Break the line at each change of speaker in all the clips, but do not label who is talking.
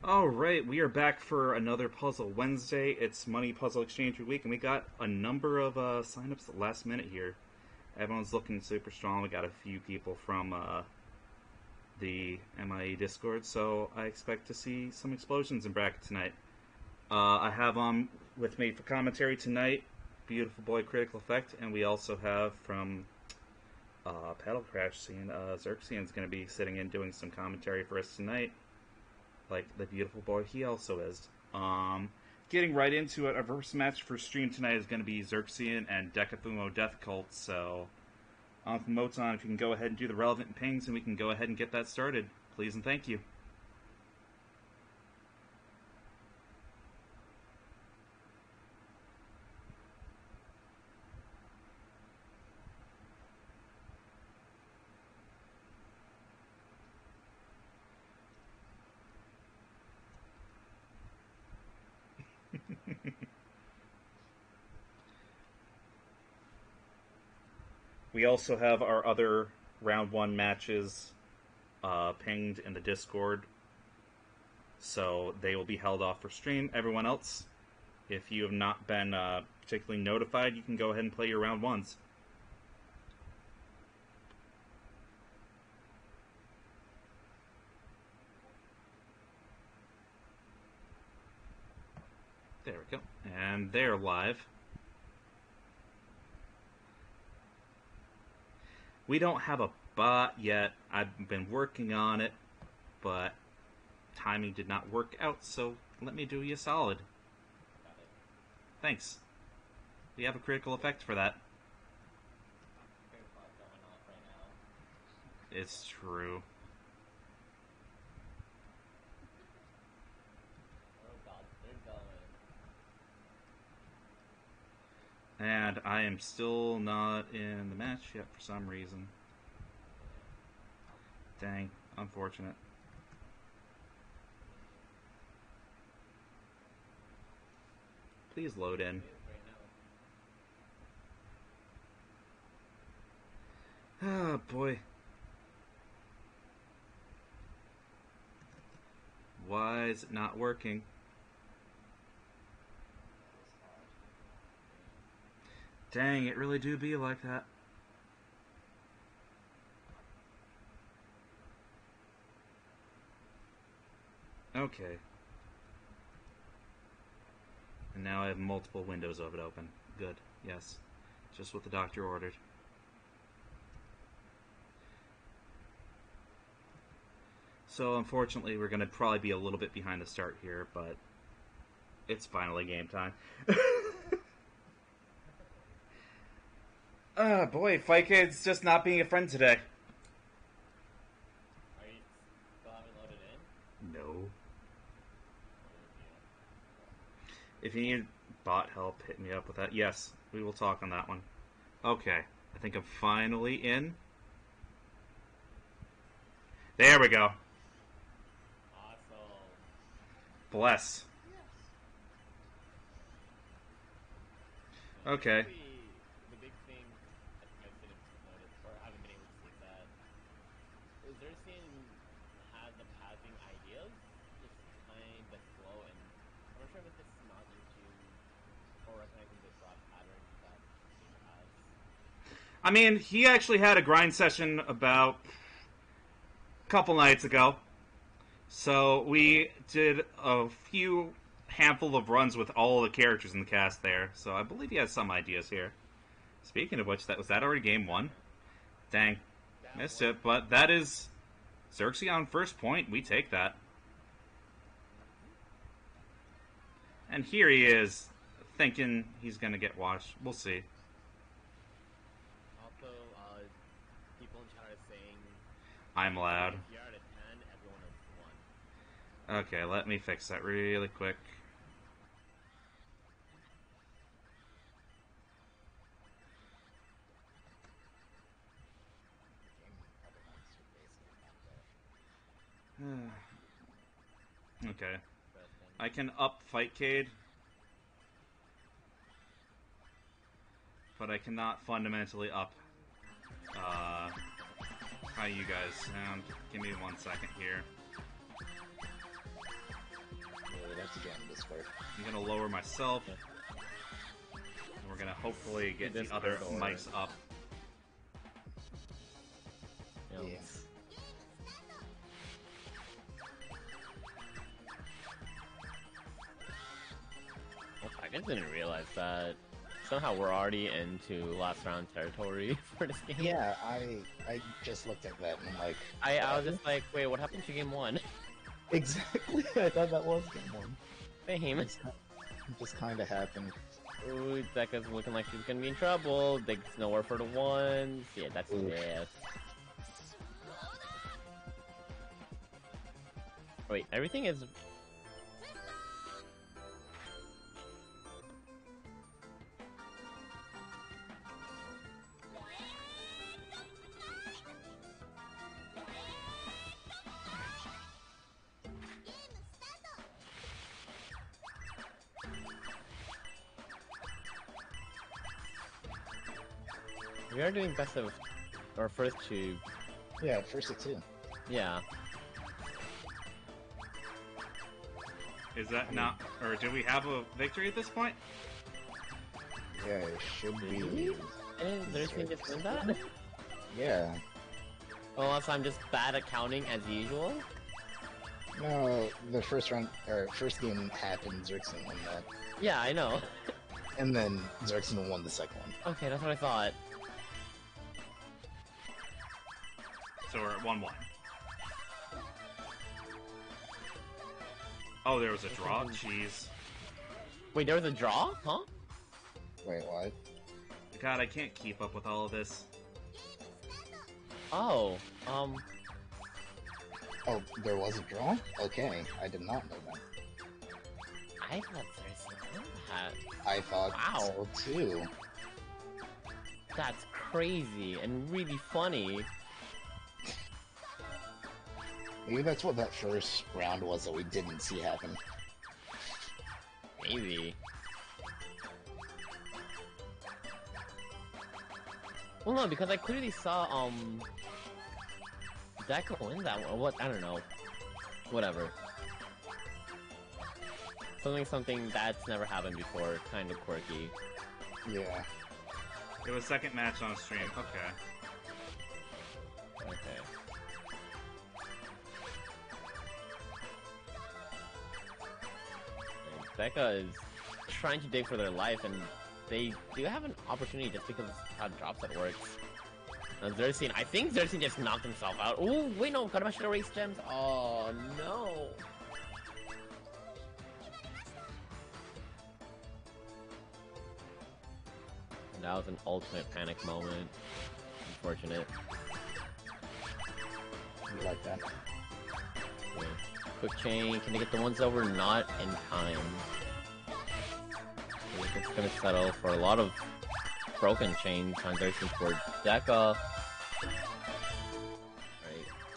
Alright, we are back for another Puzzle Wednesday. It's Money Puzzle Exchange Week, and we got a number of signups at the last minute here. Everyone's looking super strong. We got a few people from the MIE Discord, so I expect to see some explosions in bracket tonight. I have on with me for commentary tonight, Beautiful Boy Critical Effect, and we also have from Paddle Crash scene, Xerxian's going to be sitting in doing some commentary for us tonight. Like the beautiful boy he also is. Getting right into it, our first match for stream tonight is going to be Xerxian and Decafumo Death Cult, so Moton, if you can go ahead and do the relevant pings and we can go ahead and get that started, please and thank you. We also have our other round one matches pinged in the Discord, so they will be held off for stream. Everyone else, if you have not been particularly notified, you can go ahead and play your round ones. There we go. And they're live. We don't have a bot yet. I've been working on it, but timing did not work out, so let me do you a solid. Thanks. We have a critical effect for that. It's true. And I am still not in the match yet for some reason. Dang, unfortunate. Please load in. Oh boy. Why is it not working? Dang, it really do be like that. Okay. And now I have multiple windows of it open. Good, yes. Just what the doctor ordered. So unfortunately we're going to probably be a little bit behind the start here, but it's finally game time. Ah, boy, Fight Kid's just not being a friend today.
Are you still haven't loaded in?
No. If you need bot help, hit me up with that. Yes, we will talk on that one. Okay, I think I'm finally in. There we go.
Awesome.
Bless. Okay.
The big thing I think I should have noticed, or haven't been able to see, is that Xerxian has the passing ideas, just kind of slow, and I'm not sure if it's not into or recognizing the broad patterns that he has.
I mean, he actually had a grind session about a couple nights ago. So we did a few handful of runs with all the characters in the cast there. So I believe he has some ideas here. Speaking of which, was that already game one? Dang, missed it. But that is Xerxian first point. We take that. And here he is, thinking he's going to get watched. We'll see.
Also, people in chat are saying
I'm loud.
if you're at a 10, everyone is 1.
Okay, let me fix that really quick. Okay. I can up Fightcade, but I cannot fundamentally up how you guys sound. Give me 1 second here.
to join the Discord.
I'm gonna lower myself.
Yeah.
And we're gonna hopefully get the
Discord
other
or-
mics up.
You know,
Yeah.
I just didn't realize that. Somehow we're already into last round territory for this game.
Yeah, I just looked at that and I'm like,
I was just like, wait, what happened to game 1?
exactly. I thought that was game one.
Fame.
It just kind of happened.
Ooh, Dekka's looking like she's gonna be in trouble. There's nowhere for the ones. Yeah, that's
Oof.
death. Wait, everything is. We are doing best of our first two.
Yeah, first of two.
Yeah.
Is that not, or do we have a victory at this point?
Yeah, it should be.
Didn't Xerxes just win that?
Yeah.
Unless I'm just bad at counting as usual.
No, the first round or first game happened. Xerxen won that,
Yeah, I know.
and then Xerxen won the second one.
Okay, that's what I thought.
So we're at 1-1. Oh, there was a draw? Jeez.
Wait, there was a draw? Huh?
Wait, what?
God, I can't keep up with all of this.
Oh,
Oh, there was a draw? Okay, I did not know that.
I thought Xerxes won that.
I thought
Wow.
so too.
That's crazy and really funny.
Maybe that's what that first round was that we didn't see happen.
Maybe. Well, no, because I clearly saw, Dekka win that one. What? I don't know. Whatever. Something that's never happened before. Kind of quirky.
Yeah.
It was second match on stream. Okay.
Okay. And Becca is trying to dig for their life, and they do have an opportunity just because of how drop set works. Xerxes, I think Xerxes just knocked himself out. Oh, wait, no, Kadama should erase gems. Oh, no. And that was an ultimate panic moment. Unfortunate.
You like that?
Yeah. Quick chain, can they get the ones over? Not in time. I think it's gonna settle for a lot of broken chain transactions for Dekka. Right,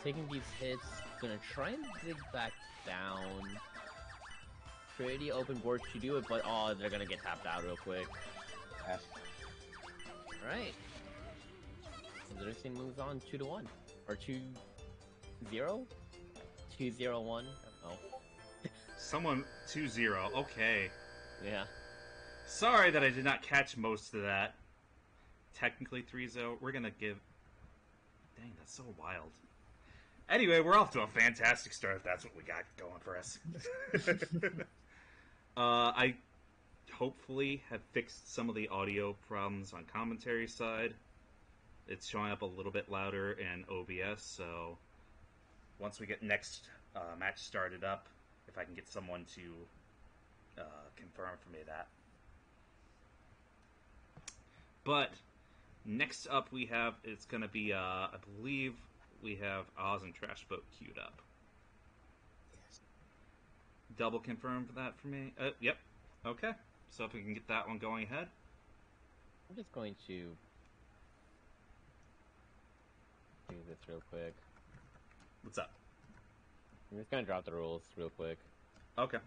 taking these hits, gonna try and dig back down. Pretty open board to do it, but oh, they're gonna get tapped out real quick.
F.
Alright. Xerxes moves on 2-1. Or 2-0? 2-0-1? I don't know.
Someone 2-0. Okay.
Yeah.
Sorry that I did not catch most of that. Technically 3-0. We're gonna give... Dang, that's so wild. Anyway, we're off to a fantastic start if that's what we got going for us. I hopefully have fixed some of the audio problems on commentary side. It's showing up a little bit louder in OBS, so once we get next match started up, if I can get someone to confirm for me that. But next up we have, it's going to be, I believe we have Oz and Trash Boat queued up.
Yes.
Double confirm for that for me? Yep. Okay. So if we can get that one going ahead.
I'm just going to do this real quick.
What's up?
I'm just gonna drop the rules real quick.
Okay.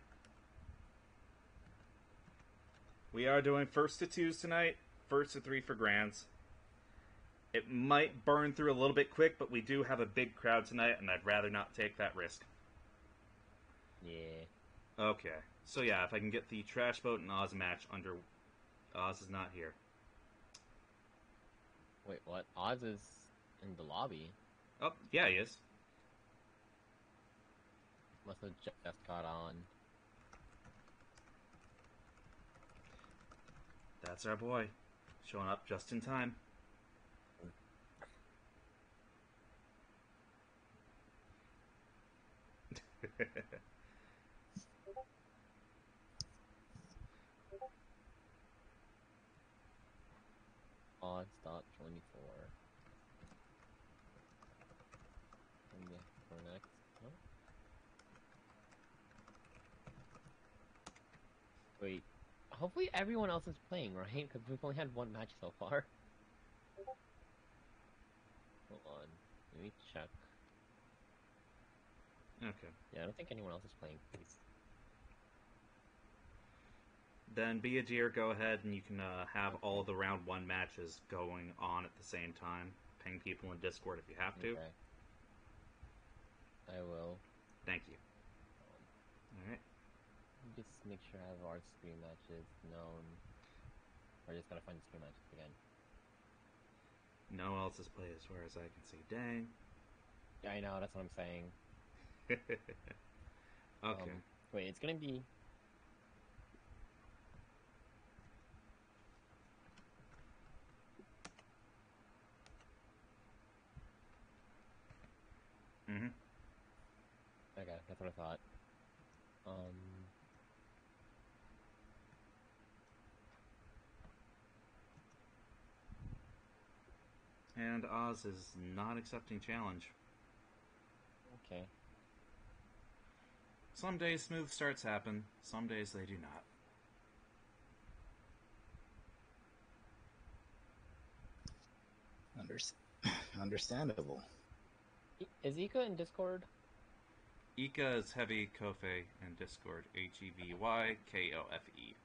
We are doing first to twos tonight. First to three for grands. It might burn through a little bit quick, but we do have a big crowd tonight, and I'd rather not take that risk.
Yeah.
Okay. So yeah, if I can get the Trash Boat and Oz match under... Oz is not here.
Wait, what? Oz is in the lobby.
Oh, yeah, he is.
Must have just got on.
That's our boy. Showing up just in time.
Oz.24. And yeah, for next. Huh? Wait. Hopefully everyone else is playing, right? Because we've only had one match so far. Hold on. Let me check.
Okay.
Yeah, I don't think anyone else is playing, please.
Then be a dear, go ahead and you can have all the round 1 matches going on at the same time. Ping people in Discord if you have to.
Okay. I will.
Thank you. Alright.
Just make sure I have our screen matches known. Or just gotta find the screen matches again.
No one else has played as far as I can see. Dang.
Yeah, I know, that's what I'm saying.
Okay.
Wait, it's gonna be...
Mm-hmm.
Okay, that's what I thought.
And Oz is not accepting challenge.
Okay.
Some days smooth starts happen, some days they do not.
Understandable.
Is Ika in Discord?
Ika is Heavy Kofe in Discord. HEVYKOFE.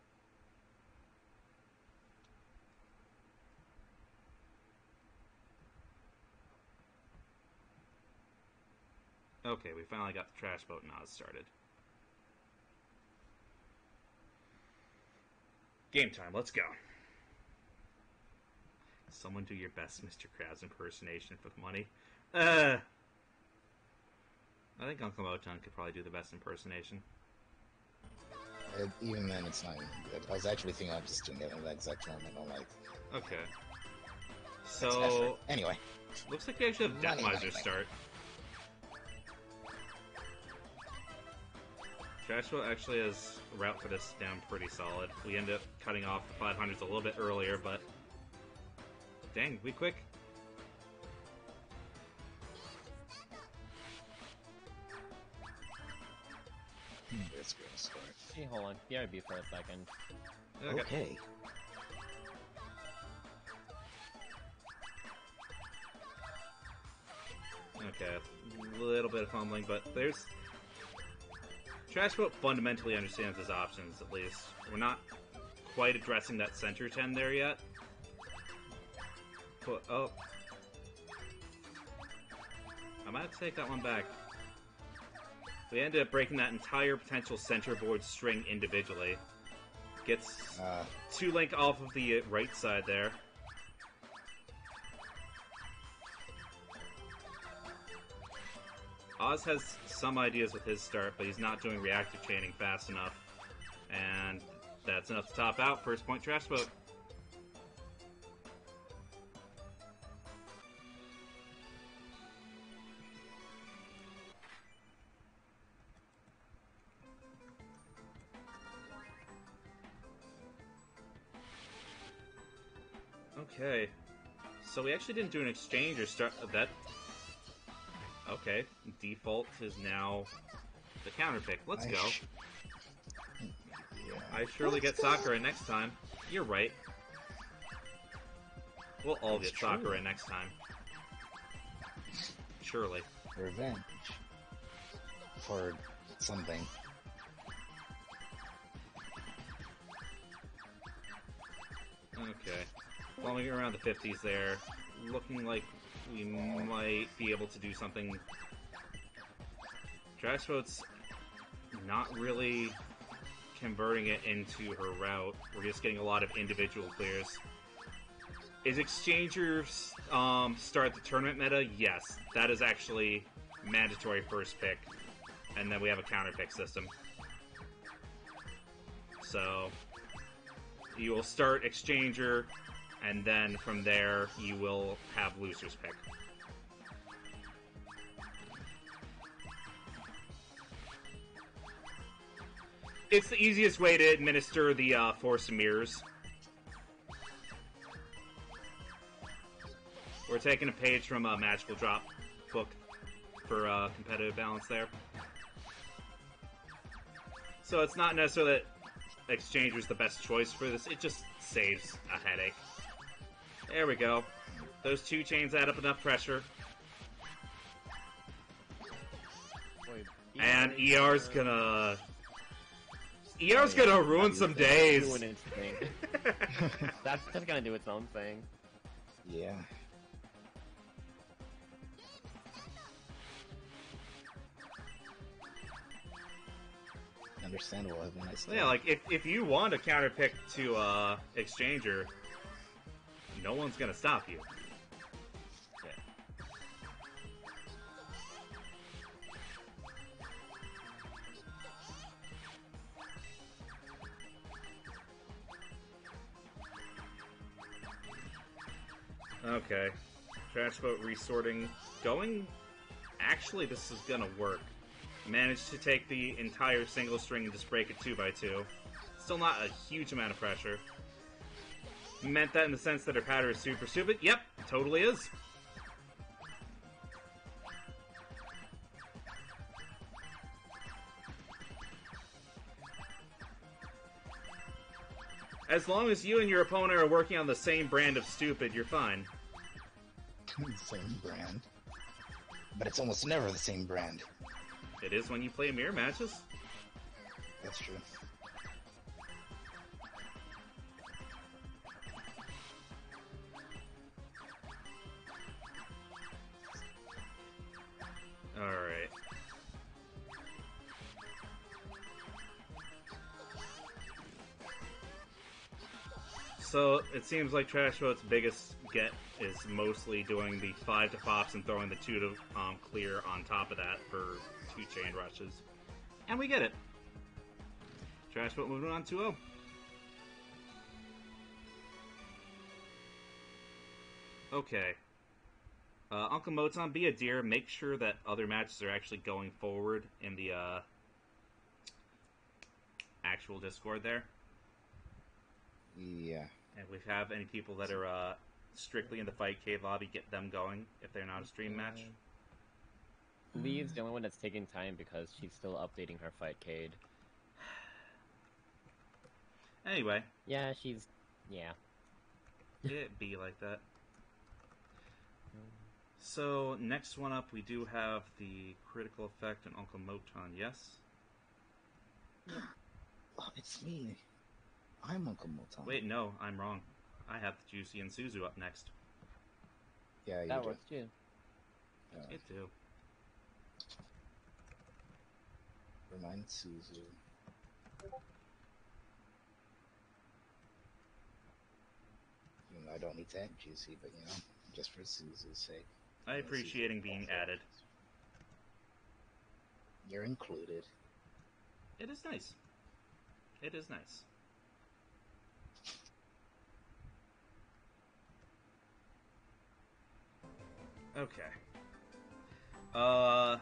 Okay, we finally got the Trash Boat and Oz started. Game time, let's go. Someone do your best Mr. Krabs impersonation for the money. I think Uncle Moton could probably do the best impersonation.
Even then, it's not even good. I was actually thinking of just doing it in that exact one. I don't like.
Okay.
That's
So,
effort. Anyway,
looks like they actually have
Money,
Deathmiser
money.
start. Trashboat actually has a route for this down pretty solid. We end up cutting off the 500s a little bit earlier, but... Dang, we quick.
it's going to start.
Hey, hold on. BRB for a second.
Okay.
Okay, a little bit of fumbling, but there's... Trashboat fundamentally understands his options, at least. We're not quite addressing that center 10 there yet. But, oh. I might have to take that one back. We ended up breaking that entire potential center board string individually. Gets 2 link off of the right side there. Oz has some ideas with his start, but he's not doing reactive chaining fast enough. And that's enough to top out. First point Trash Boat. Okay. So we actually didn't do an exchange or start that. Okay. Default is now the counter pick. Let's go.
Yeah.
I surely get Sakura next time. You're right. We'll all
It's
get
true.
Sakura next time. Surely.
Revenge. For something.
Okay. Following around the 50s there. Looking like we might be able to do something. Trash Boat's not really converting it into her route. We're just getting a lot of individual clears. Is Exchangers start the tournament meta? Yes. That is actually mandatory first pick. And then we have a counter pick system. So you will start Exchanger, and then from there you will have loser's pick. It's the easiest way to administer the Force of Mirrors. We're taking a page from a Magical Drop book for competitive balance there. So it's not necessarily that Exchanger's the best choice for this, it just saves a headache. There we go. Those 2 chains add up enough pressure. And ER's gonna... ER's gonna ruin some days!
Doing its thing. That's gonna do its own thing.
Yeah. Understandable, have a nice day.
Yeah, like, if you want a counter pick to Exchanger, no one's gonna stop you. Okay. Trash boat resorting. Going... Actually, this is gonna work. Managed to take the entire single string and just break it 2x2. Still not a huge amount of pressure. Meant that in the sense that her pattern is super stupid? Yep, totally is. As long as you and your opponent are working on the same brand of stupid, you're fine.
Same brand. But it's almost never the same brand.
It is when you play mirror matches.
That's true.
Alright. So, it seems like Trash Boat's biggest get is mostly doing the 5 to pops and throwing the 2 to clear on top of that for 2 chain rushes. And we get it. Trash Boat moving on 2-0. Okay. Uncle Moton, be a dear. Make sure that other matches are actually going forward in the actual Discord there.
Yeah.
And if we have any people that are strictly in the Fight Cave lobby, get them going if they're not a stream match.
Lee's the only one that's taking time because she's still updating her Fightcade.
Anyway.
Yeah, she's... yeah.
It be like that. So, next one up, we do have the Critical Effect and Uncle Moton, yes?
Oh, it's me. I'm Uncle Moton.
Wait, no, I'm wrong. I have the Juicy and Suzu up next.
Yeah, you
That
do.
works too.
It do.
Remind Suzu. Even though I don't need to add Juicy, but you know, just for Suzu's sake.
I appreciating being added.
You're included.
It is nice. It is nice. Okay.
Uh?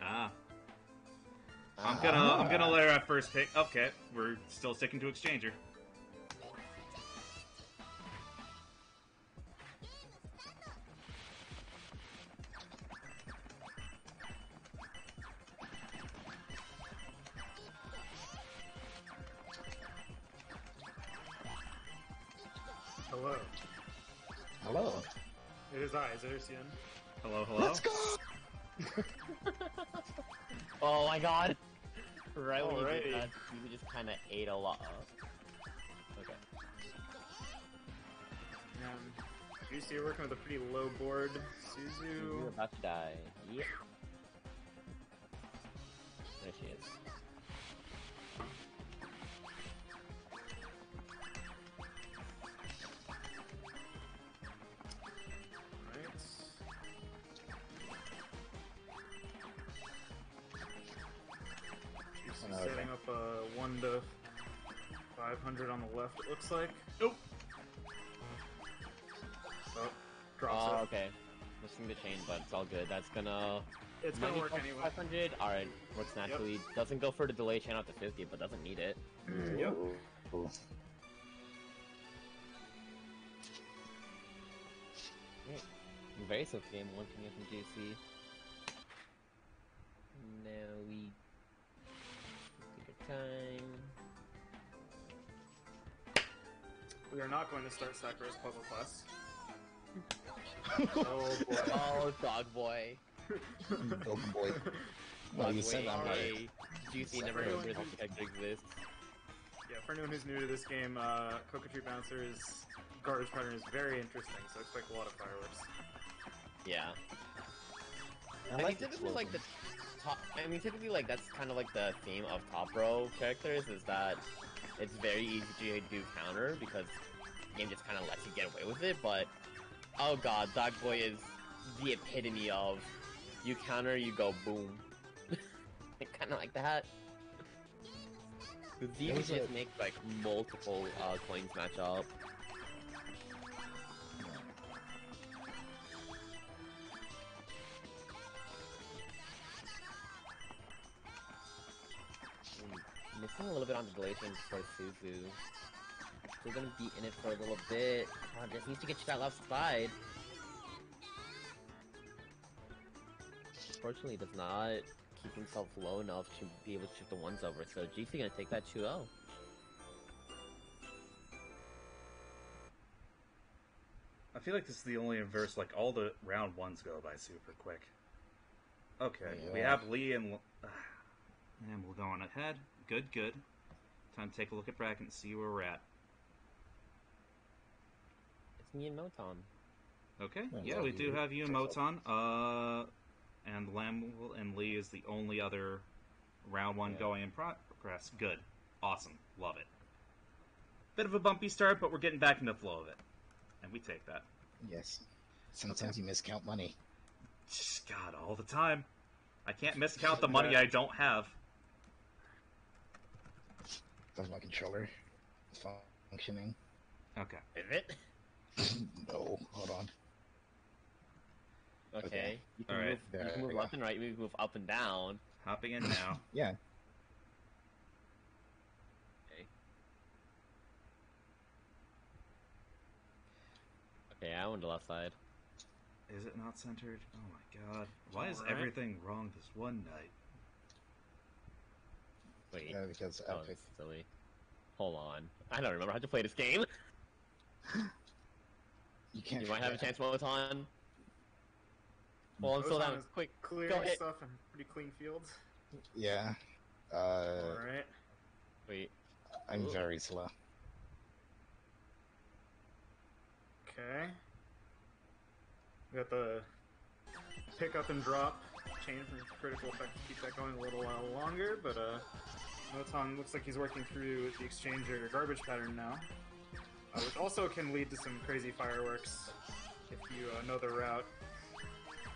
Ah. I'm gonna let her have first pick. Okay, we're still sticking to Exchanger.
Hello.
Hello.
It is I, Xerxian.
Hello, hello.
Let's go!
Oh my god! Right when you
Alrighty.
did that, you just kinda ate a lot. Okay.
Juicy, you're working with a pretty low board.
You're
Suzu.
about to die. Yep.
1 to 500 on the left, it looks like.
Nope.
Oh, drops
Oh,
it.
okay. Missing the chain, but it's all good. That's gonna...
It's gonna
money
work
plus
anyway.
500? Alright, works naturally. Doesn't go for the delay chain out to 50, but doesn't need it.
Yep.
Ooh.
Very swift game, one coming from JC. Now we take a time.
We are not going to start Sakura's puzzle class. Oh boy.
Oh, dog boy.
Dog boy. Well,
Dog
you said
boy.
that right.
Hey, Juicy never
Sakura.
remembers this character exists.
Yeah, for anyone who's new to this game, Coca-Tree Bouncer's garbage pattern is very interesting, so expect a lot of fireworks.
Yeah.
I
I mean,
like
typically, like, the
explosions.
top... I mean, typically, like, that's kind of, like, the theme of top row characters, is that it's very easy to do counter, because the game just kind of lets you get away with it, but... Oh god, Dog Boy is the epitome of... You counter, you go boom. Kind of like that. The
It was
just
a-
make, like, multiple coins match up. Missing a little bit on the delay chain for Suzu. Still gonna be in it for a little bit. Just needs to get to that left side. Unfortunately, does not keep himself low enough to be able to shift the ones over. So GC gonna take that 2-0.
I feel like this is the only inverse, like, all the round ones go by super quick. Okay, we
Yeah.
have Lee and we'll go on ahead. Good, good. Time to take a look at bracket and see where we're at.
It's me and Moton.
Okay,
Yeah,
yeah,
well,
we do
you-
have you and Moton. And Lamb and Lee is the only other round one
Yeah.
going in progress. Good. Awesome. Love it. Bit of a bumpy start, but we're getting back into the flow of it. And we take that.
Yes. Sometimes you miscount money.
God, all the time. I can't miscount the money I don't have.
Does my controller functioning?
Okay.
Is it?
No, hold on.
Okay.
Okay.
You can
Alright.
move, you
There
can
we
move
go.
left and right, you can move up and down.
Hopping in now.
Yeah.
Okay, I went to left side.
Is it not centered? Oh my god. Why is
Alright.
everything wrong this one night?
Wait.
Because
Oh,
Epic.
it's silly. Hold on. I don't remember how to play this game.
You can't.
You might have a
forget.
chance, Moton. Well, I'm still
Moton
down.
is
Quick,
Clear
go hit.
stuff and pretty clean fields.
Yeah.
Alright.
Wait.
I'm
Ooh.
very slow.
Okay. We got the pick up and drop chain for critical effect to keep that going a little while longer, but Moton looks like he's working through the exchanger garbage pattern now, which also can lead to some crazy fireworks if you know the route.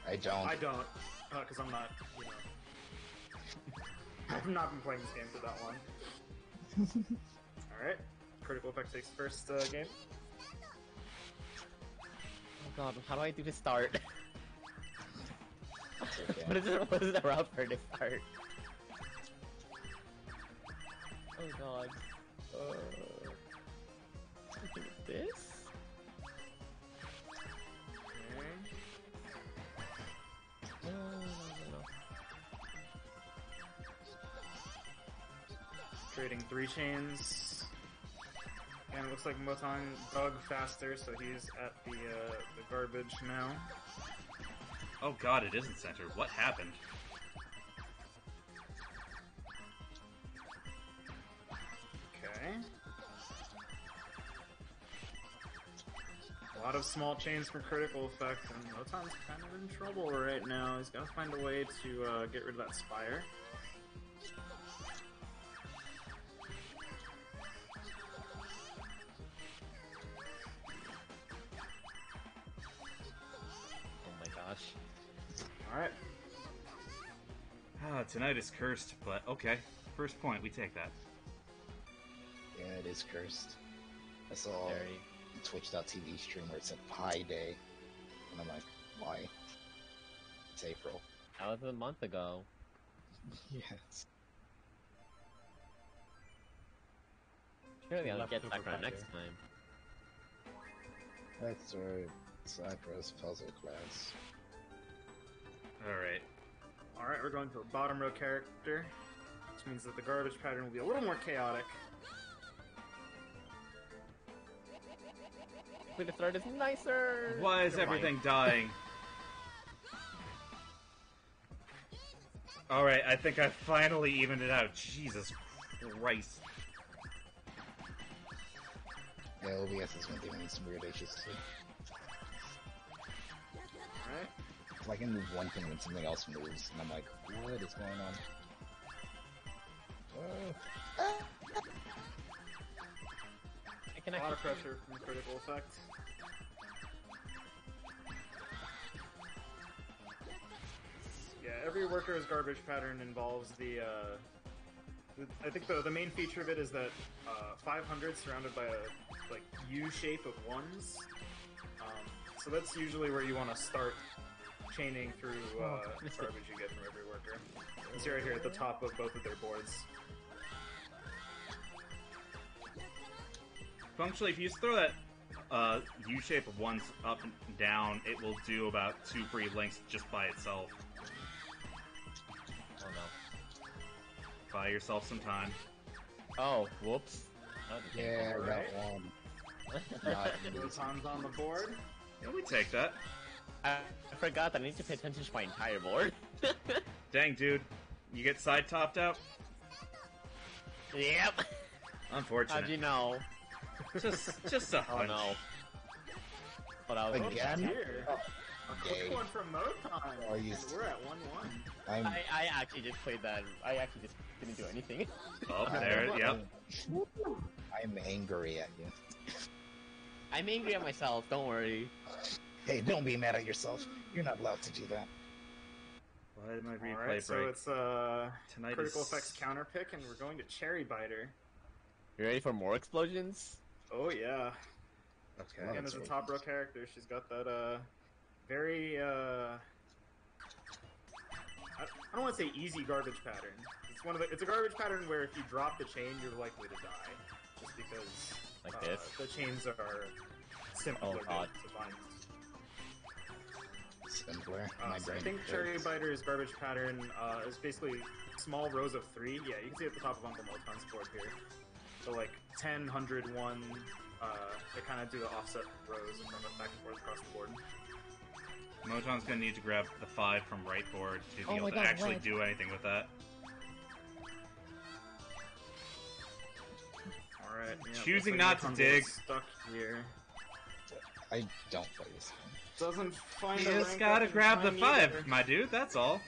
I don't.
I don't, because I'm not, you know, I've not been playing this game for that long. Alright, critical effect takes first game.
Oh god, how do I do to start?
Okay.
What is the route for to start? Oh god. This?
Okay.
No.
Trading 3 chains. And it looks like Moton dug faster, so he's at the garbage now.
Oh god, it isn't centered. What happened?
Okay. A lot of small chains for critical effect, and Moton's kind of in trouble right now. He's got to find a way to get rid of that spire.
Oh my gosh.
Alright.
Ah, tonight is cursed, but okay. First point, we take that.
is cursed. I saw
Very.
a Twitch.tv stream where it said Pi Day, and I'm like, why? It's April.
That was a month ago.
Yes.
Surely I'll
Left
get
Super
that around
Friday.
next time.
That's right. Cypress puzzle class.
Alright.
Alright, we're going to a bottom row character, which means that the garbage pattern will be a little more chaotic.
Hopefully the third is nicer!
Why is
Never mind.
everything dying? Alright, I think I finally evened it out. Jesus Christ.
Yeah, OBS is giving me some weird issues too.
Alright.
Like I move one thing when something else moves, and I'm like, what is going on?
I can
A lot
actually
of pressure from critical effect. Yeah, every worker's garbage pattern involves I think the main feature of it is that 500 surrounded by a like U shape of ones. So that's usually where you want to start chaining through garbage you get from every worker. You see right here at the top of both of their boards.
Functionally, if you just throw that U shape of ones up and down, it will do about 2 free links just by itself.
Oh no.
Buy yourself some time.
Oh, whoops. Oh, the game
Yeah, I
over.
got one. Not
Rotan's on the board.
Yeah, we take that.
I forgot that I need to pay attention to my entire board.
Dang, dude. You get side topped out?
Yep.
Unfortunate.
How'd you know?
Just a
Oh
hunch.
no. Oh, that was
Again?
Here. A quick
Yay.
one from Moton.
Oh, you-
And we're at 1-1.
I'm
I actually just played that. I actually just didn't do anything.
Oh, there, yep.
I'm angry at you.
I'm angry at myself, don't worry.
Hey, don't be mad at yourself. You're not allowed to do that.
Why did my replay
Alright, so
break?
it's
Tonight
critical
is...
effects counter pick, and we're going to Cherry Biter.
You ready for more explosions?
Oh yeah.
Okay.
Again, as a top row character, she's got that very I don't want to say easy garbage pattern. It's a garbage pattern where if you drop the chain, you're likely to die, just because
Like this?
the chains are simpler
Oh, God.
to find.
Simpler. My
So I
brain
think Cherry
hurts.
Biter's garbage pattern is basically small rows of 3. Yeah, you can see at the top of Uncle Moton's board here. So like 10, 100, 1, they kind of do the offset rows and run back and forth across the board.
Moton's gonna need to grab the 5 from right board to be
Oh
able
my
to
God,
actually
red.
do anything with that.
Alright, yeah,
Choosing
looks
not to
Moton's
dig.
Stuck here.
I don't play this game.
Doesn't find
You
a
just
rank
gotta
up in
grab the
time
5,
either.
my dude, that's all.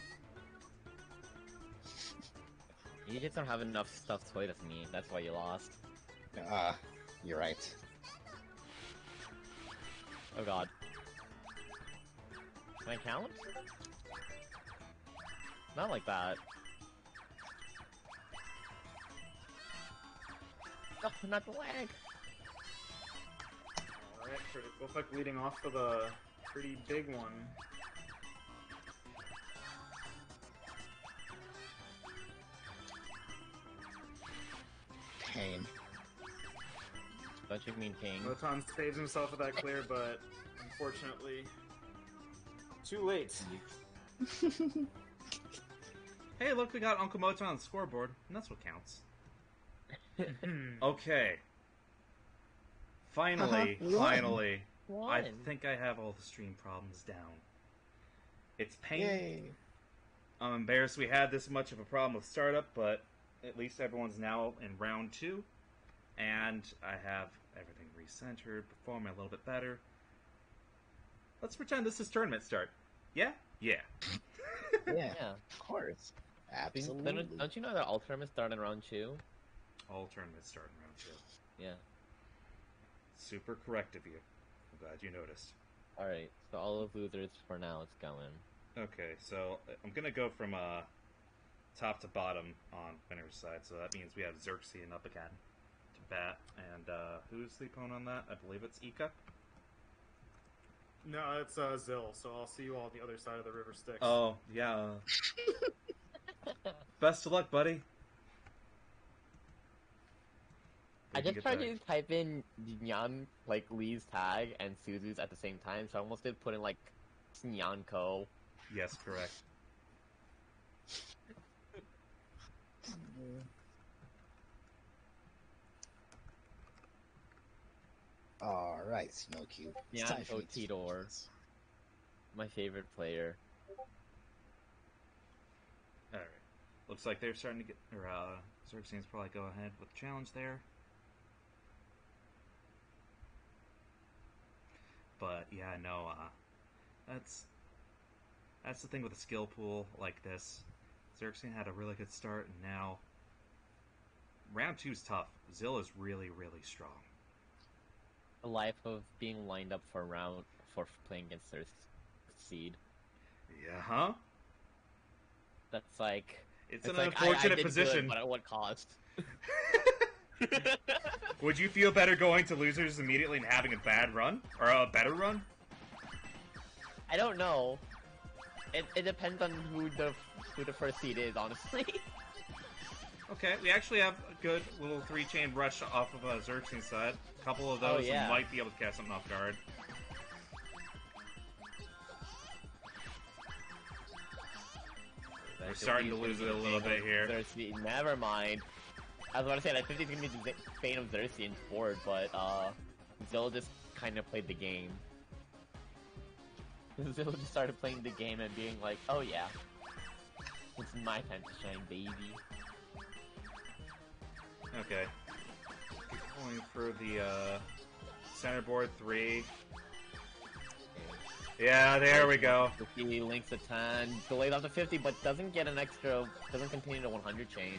You just don't have enough stuff to play with me, that's why you lost.
You're right.
Oh god. Can I count? Not like that. Oh, not the lag!
Alright, critical effect leading off with a pretty big one.
Pain.
Don't you mean king?
Moton saves himself with that clear, but unfortunately, too late.
Hey, look, we got Uncle Moton on the scoreboard, and that's what counts. Okay. Finally,
One.
finally, I
One.
think I have all the stream problems down. It's pain.
Yay.
I'm embarrassed we had this much of a problem with startup, but at least everyone's now in round 2, and I have everything recentered, performing a little bit better. Let's pretend this is tournament start. Yeah? Yeah.
Yeah,
Yeah.
of course.
Don't,
Absolutely.
don't you know that all tournaments start in round 2?
All tournaments start in round 2.
Yeah.
Super correct of you. I'm glad you noticed.
Alright, so all of losers for now, it's going.
Okay, so I'm gonna go from top to bottom on winner's side, so that means we have Xerxes up again to bat. And who's the opponent on that? I believe it's Ika.
No, it's Zill. So I'll see you all on the other side of the River Styx.
Oh, yeah. Best of luck, buddy.
I
Did you
just
get
tried
that?
to type in Nyan, like Lee's tag and Suzu's at the same time, so I almost did put in like Nyanko.
Yes, correct.
Alright, Snowcube. It's time for
Nyanko
me to-
Tidor, my favorite player.
Alright. Looks like they're starting to get... Or, Xerxes probably go ahead with the challenge there. But, yeah, no, that's the thing with a skill pool like this. Xerxes had a really good start, and now... Round 2 is tough. Zill is really, really strong.
The life of being lined up for a round for playing against their seed.
Yeah, huh?
That's like
It's an
like,
unfortunate
I did
position.
good, but at what cost?
Would you feel better going to losers immediately and having a bad run? Or a better run?
I don't know. It depends on who the first seed is, honestly.
Okay, we actually have a good little 3-chain rush off of Xerxes' side. A couple of those
yeah.
might be able to catch something off guard. We're starting to lose it a little bit here.
Xerxes, never mind. I was about to say that 50 is gonna be the fate of Xerxes forward, but Zill just kind of played the game. Zill just started playing the game and being like, "Oh yeah, it's my time to shine, baby."
Okay. Keep going for the center board 3. Yeah, there we go.
He links a 10, delays off to 50, but doesn't get an extra, doesn't continue to 100 chain.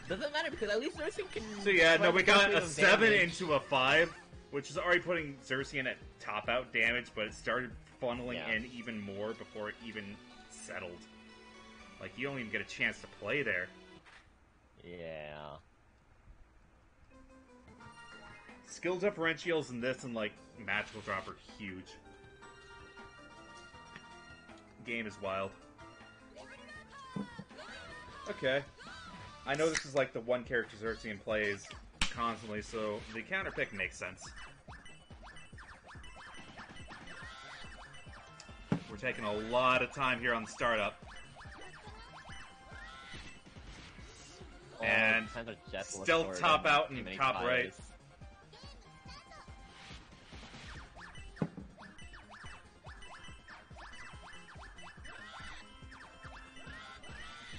Doesn't matter because at least Xerxes can.
So yeah, no, we got
spread
a
the
7
damage.
into a 5, which is already putting Xerxes at top out damage, but it started funneling
Yeah.
in even more before it even settled. Like, you don't even get a chance to play there.
Yeah.
Skill differentials in this and, like, Magical Drop are huge. Game is wild. Okay. I know this is, like, the one character Xerxes plays constantly, so the counter pick makes sense. We're taking a lot of time here on the startup. And
times are just
still
short
top
and
out
too
and
many
top right.
tries.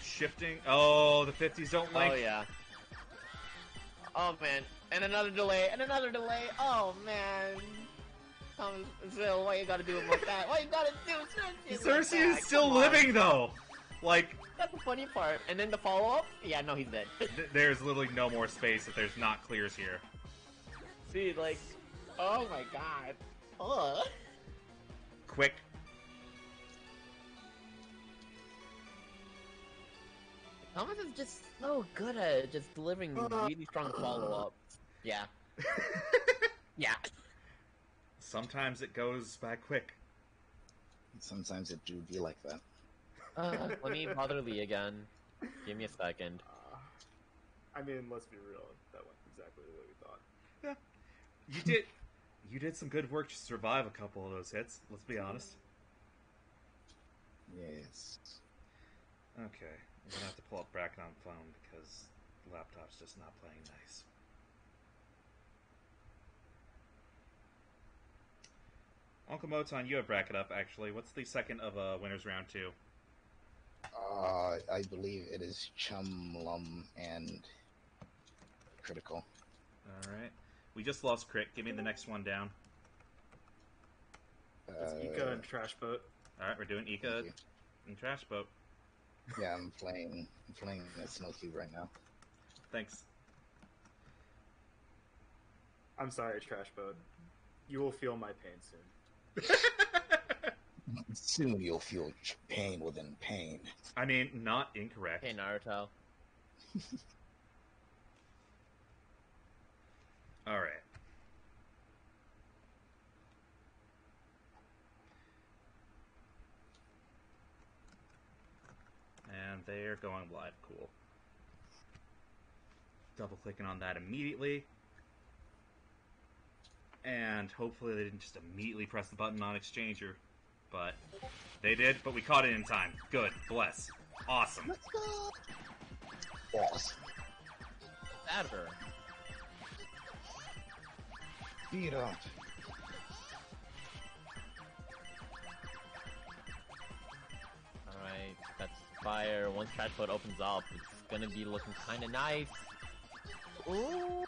Shifting. Oh, the 50s don't link.
Oh yeah. Oh man, and another delay, and another delay. Oh man. Zill, why you gotta do it like that? Why you gotta do Xerxes like
Xerxes
that?
is still
Come on.
living, though. Like,
That's the funny part. And then the follow-up? Yeah, no, he's dead.
there's literally no more space if there's not clears here.
See, like, oh my god. Ugh.
Quick.
Thomas is just so good at just delivering really strong follow-ups. Yeah. Yeah.
Sometimes it goes by quick.
Sometimes it do be like that.
Let me bother Lee again. Give me a second.
I mean, let's be real. That went exactly the way we thought.
You did some good work to survive a couple of those hits. Let's be honest.
Yes.
Okay, I'm gonna have to pull up bracket on phone because the laptop's just not playing nice. Uncle Moton, you have bracket up actually. What's the second of winners round 2?
I believe it is Chum Lum and Critical.
All right, we just lost Crit. Give me the next one down.
It's Ika and Trash Boat.
All right, we're doing Ika
Thank you.
and Trash Boat.
Yeah, I'm playing a Snowcube right now.
Thanks.
I'm sorry, Trash Boat. You will feel my pain soon.
Soon you'll feel pain within pain.
I mean, not incorrect.
Hey, Naruto.
there, going live. Cool. Double clicking on that immediately. And hopefully they didn't just immediately press the button on Exchanger. But they did, but we caught it in time. Good. Bless. Awesome.
Let's go! Awesome.
Better.
Beat up.
Alright, that's fire. Once Trash Boat opens up, it's gonna be looking kinda nice. Ooh,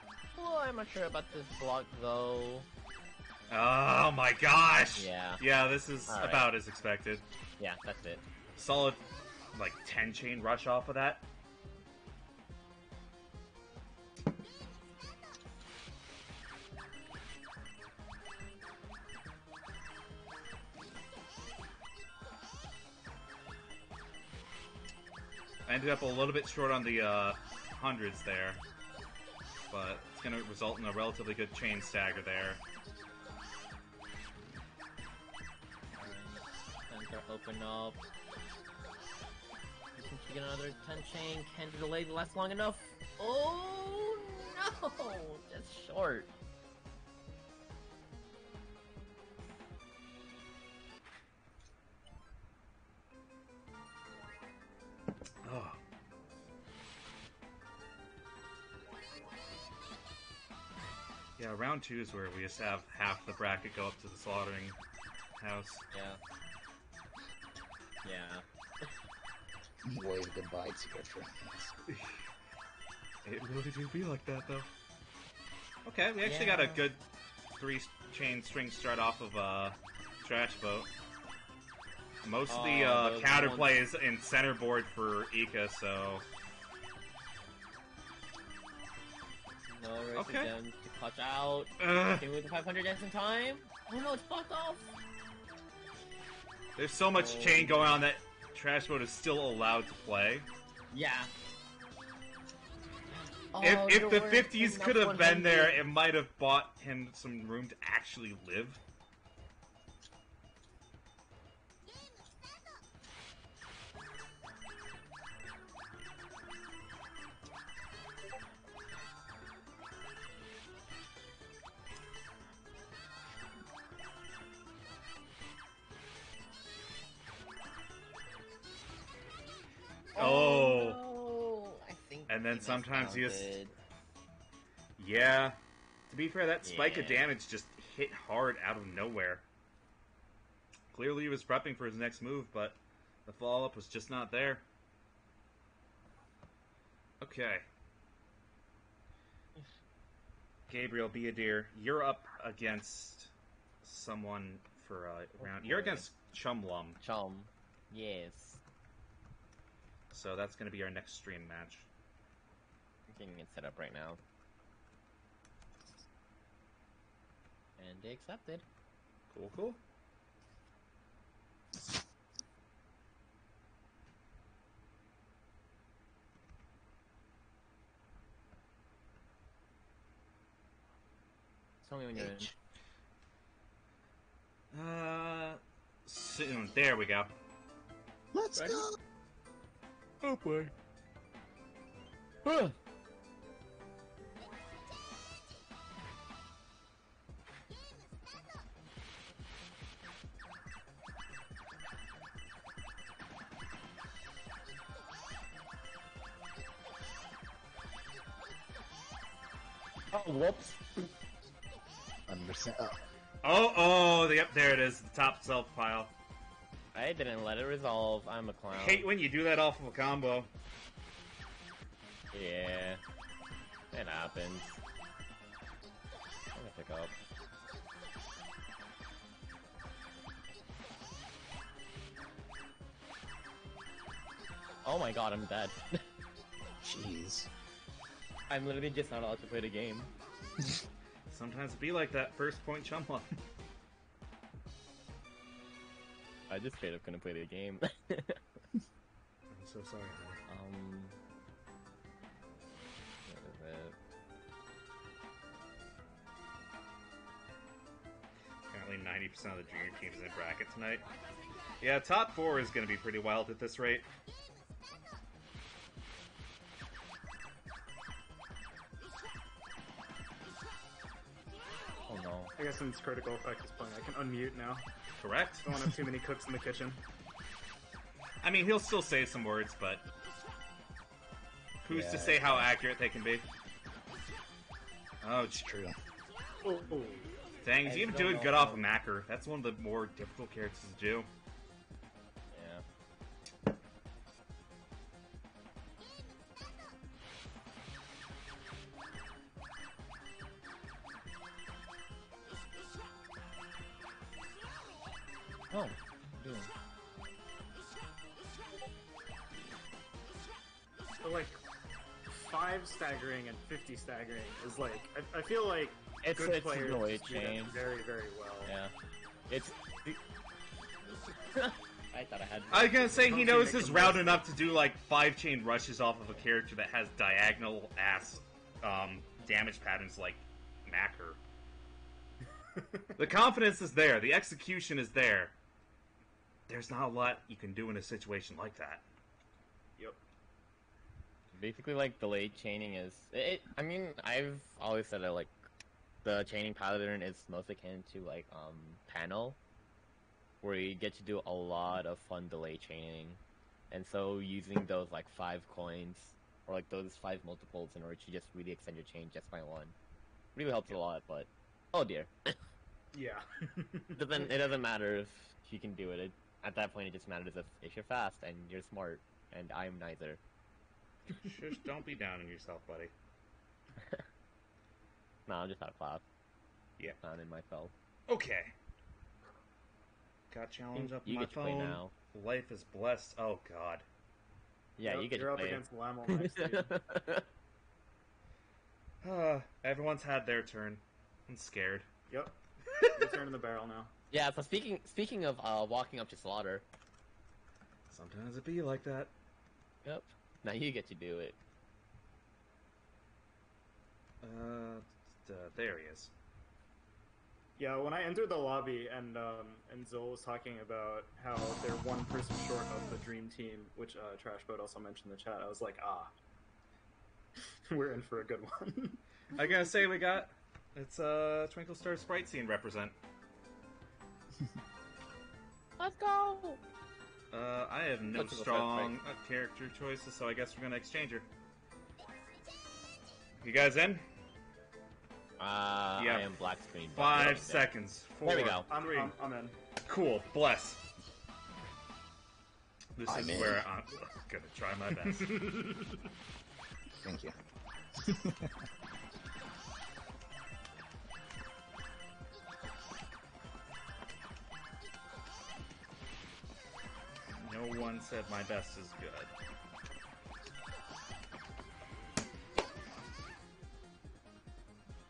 I'm not sure about this block though.
Oh my gosh!
Yeah.
Yeah, this is
All right.
about as expected.
Yeah, that's it.
Solid, like, 10 chain rush off of that. I ended up a little bit short on the hundreds there, but it's going to result in a relatively good chain stagger there.
Center open up. You think you get another 10 chain? Can the delay last long enough? Oh no! Just short.
Oh. Yeah, round 2 is where we just have half the bracket go up to the slaughtering house.
Yeah. Yeah.
Wave goodbye to your friends.
It really do be like that, though. Okay, we actually got a good 3-chain string start off of Trash Boat. Most of the
those
counterplay is in center board for Ika, so...
No race
Okay.
gems to clutch out.
Ugh.
Can we move the 500 X in time? Oh no, it's blocked off!
There's so much chain going on that Trash Boat is still allowed to play.
Yeah.
If
Oh,
the
there
50s
weren't
could
enough
have been there,
100s.
it might have bought him some room to actually live. Oh.
No, I think
And then
he
sometimes you just-
miscounted.
Yeah. To be fair, that spike of
Yeah.
damage just hit hard out of nowhere. Clearly he was prepping for his next move, but the follow-up was just not there. Okay. Gabriel, be a dear. You're up against someone for a round. You're
boy.
against Chumlum,
Chum. Yes.
so that's going to be our next stream match.
I'm getting it set up right now. And they accepted.
Cool, cool.
Tell me when you're in.
H.
Soon. There we go.
Let's
Ready?
go!
Oh boy. Huh. Oh, whoops.
Understand.
Yep, there it is. The top self pile.
I didn't let it resolve. I'm a clown.
Hate when you do that off of a combo.
Yeah. It happens. I'm gonna pick up. Oh my god, I'm dead.
Jeez.
I'm literally just not allowed to play the game.
Sometimes it be like that first point Chumlum.
I just straight up couldn't play the game.
I'm so sorry, honey.
What is it?
Apparently 90% of the junior team is in bracket tonight. Yeah, top 4 is going to be pretty wild at this rate.
I guess since critical effect is playing, I can unmute now.
Correct?
Don't want to have too many cooks in the kitchen.
I mean, he'll still say some words, but who's to
Yeah.
say how accurate they can be? Oh,
It's true.
Oh,
dang, he's
I
even
don't
doing
know
good off
how-
of Macker. That's one of the more difficult characters to do.
Yeah.
Oh, dude.
but like 5 staggering and 50 staggering is like I feel like
It's
good
a
players
two-way
do that
chain.
very, very well.
Yeah. It's. I thought I had.
I was gonna say he
Don't you
knows
make
his
them
route
miss?
enough to do like 5 chain rushes off of a character that has diagonal ass damage patterns like Macker. The confidence is there, the execution is there. There's not a lot you can do in a situation like that.
Yep.
Basically, like, delayed chaining is. I mean, I've always said that, like, the chaining pattern is most akin to, like, panel, where you get to do a lot of fun delay chaining. And so, using those, like, 5 coins, or, like, those 5 multiples in order to just really extend your chain just by 1, really helps a lot, but. Oh dear.
Yeah.
It doesn't matter if you can do it. At that point, it just matters if you're fast and you're smart, and I'm neither.
Shush, don't be down on yourself, buddy.
No, I'm just out of class.
Yeah.
Not in my felt.
Okay. Got challenge up
You
on my
get to play
phone.
now.
Life is blessed. Oh god.
Yeah,
Yep,
you get
you're
to
up
play.
against Lamel next, dude.
Everyone's had their turn. I'm scared.
Yep. Your turn in the barrel now.
Yeah, so speaking of walking up to slaughter,
Sometimes it be like that.
yep. Now you get to do it.
There he is.
Yeah, when I entered the lobby and Zol was talking about how they're one person short of the dream team, which Trashboat also mentioned in the chat, I was like, we're in for a good one.
I gotta say it's Twinkle Star Sprite Scene represent.
Let's go.
I have no
Twinkle Star
strong character choices, so I guess we're gonna exchange her. You guys in?
I am black screen.
5 seconds. 4,
There we go.
I'm
3.
I'm in.
Cool. Bless. This
I'm
is
in.
where I'm gonna try my best.
Thank you.
No one said my best is good.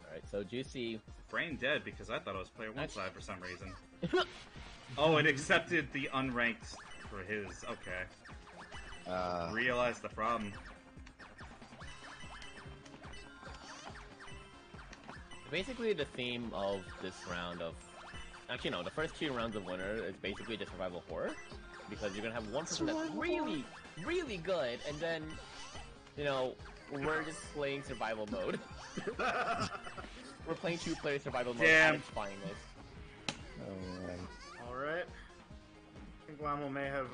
Alright, so Juicy.
Brain dead because I thought it was player one
That's-
side for some reason. Oh, it accepted the unranked for his. Okay. Realized the problem.
Basically, the theme of this round of. Actually, no, the first 2 rounds of winner is basically just survival horror. Because you're gonna have one person that's really, really good, and then, we're just playing survival mode. We're playing 2-player survival mode
Damn.
at its finest.
Oh, man.
Alright. I think Lamel may have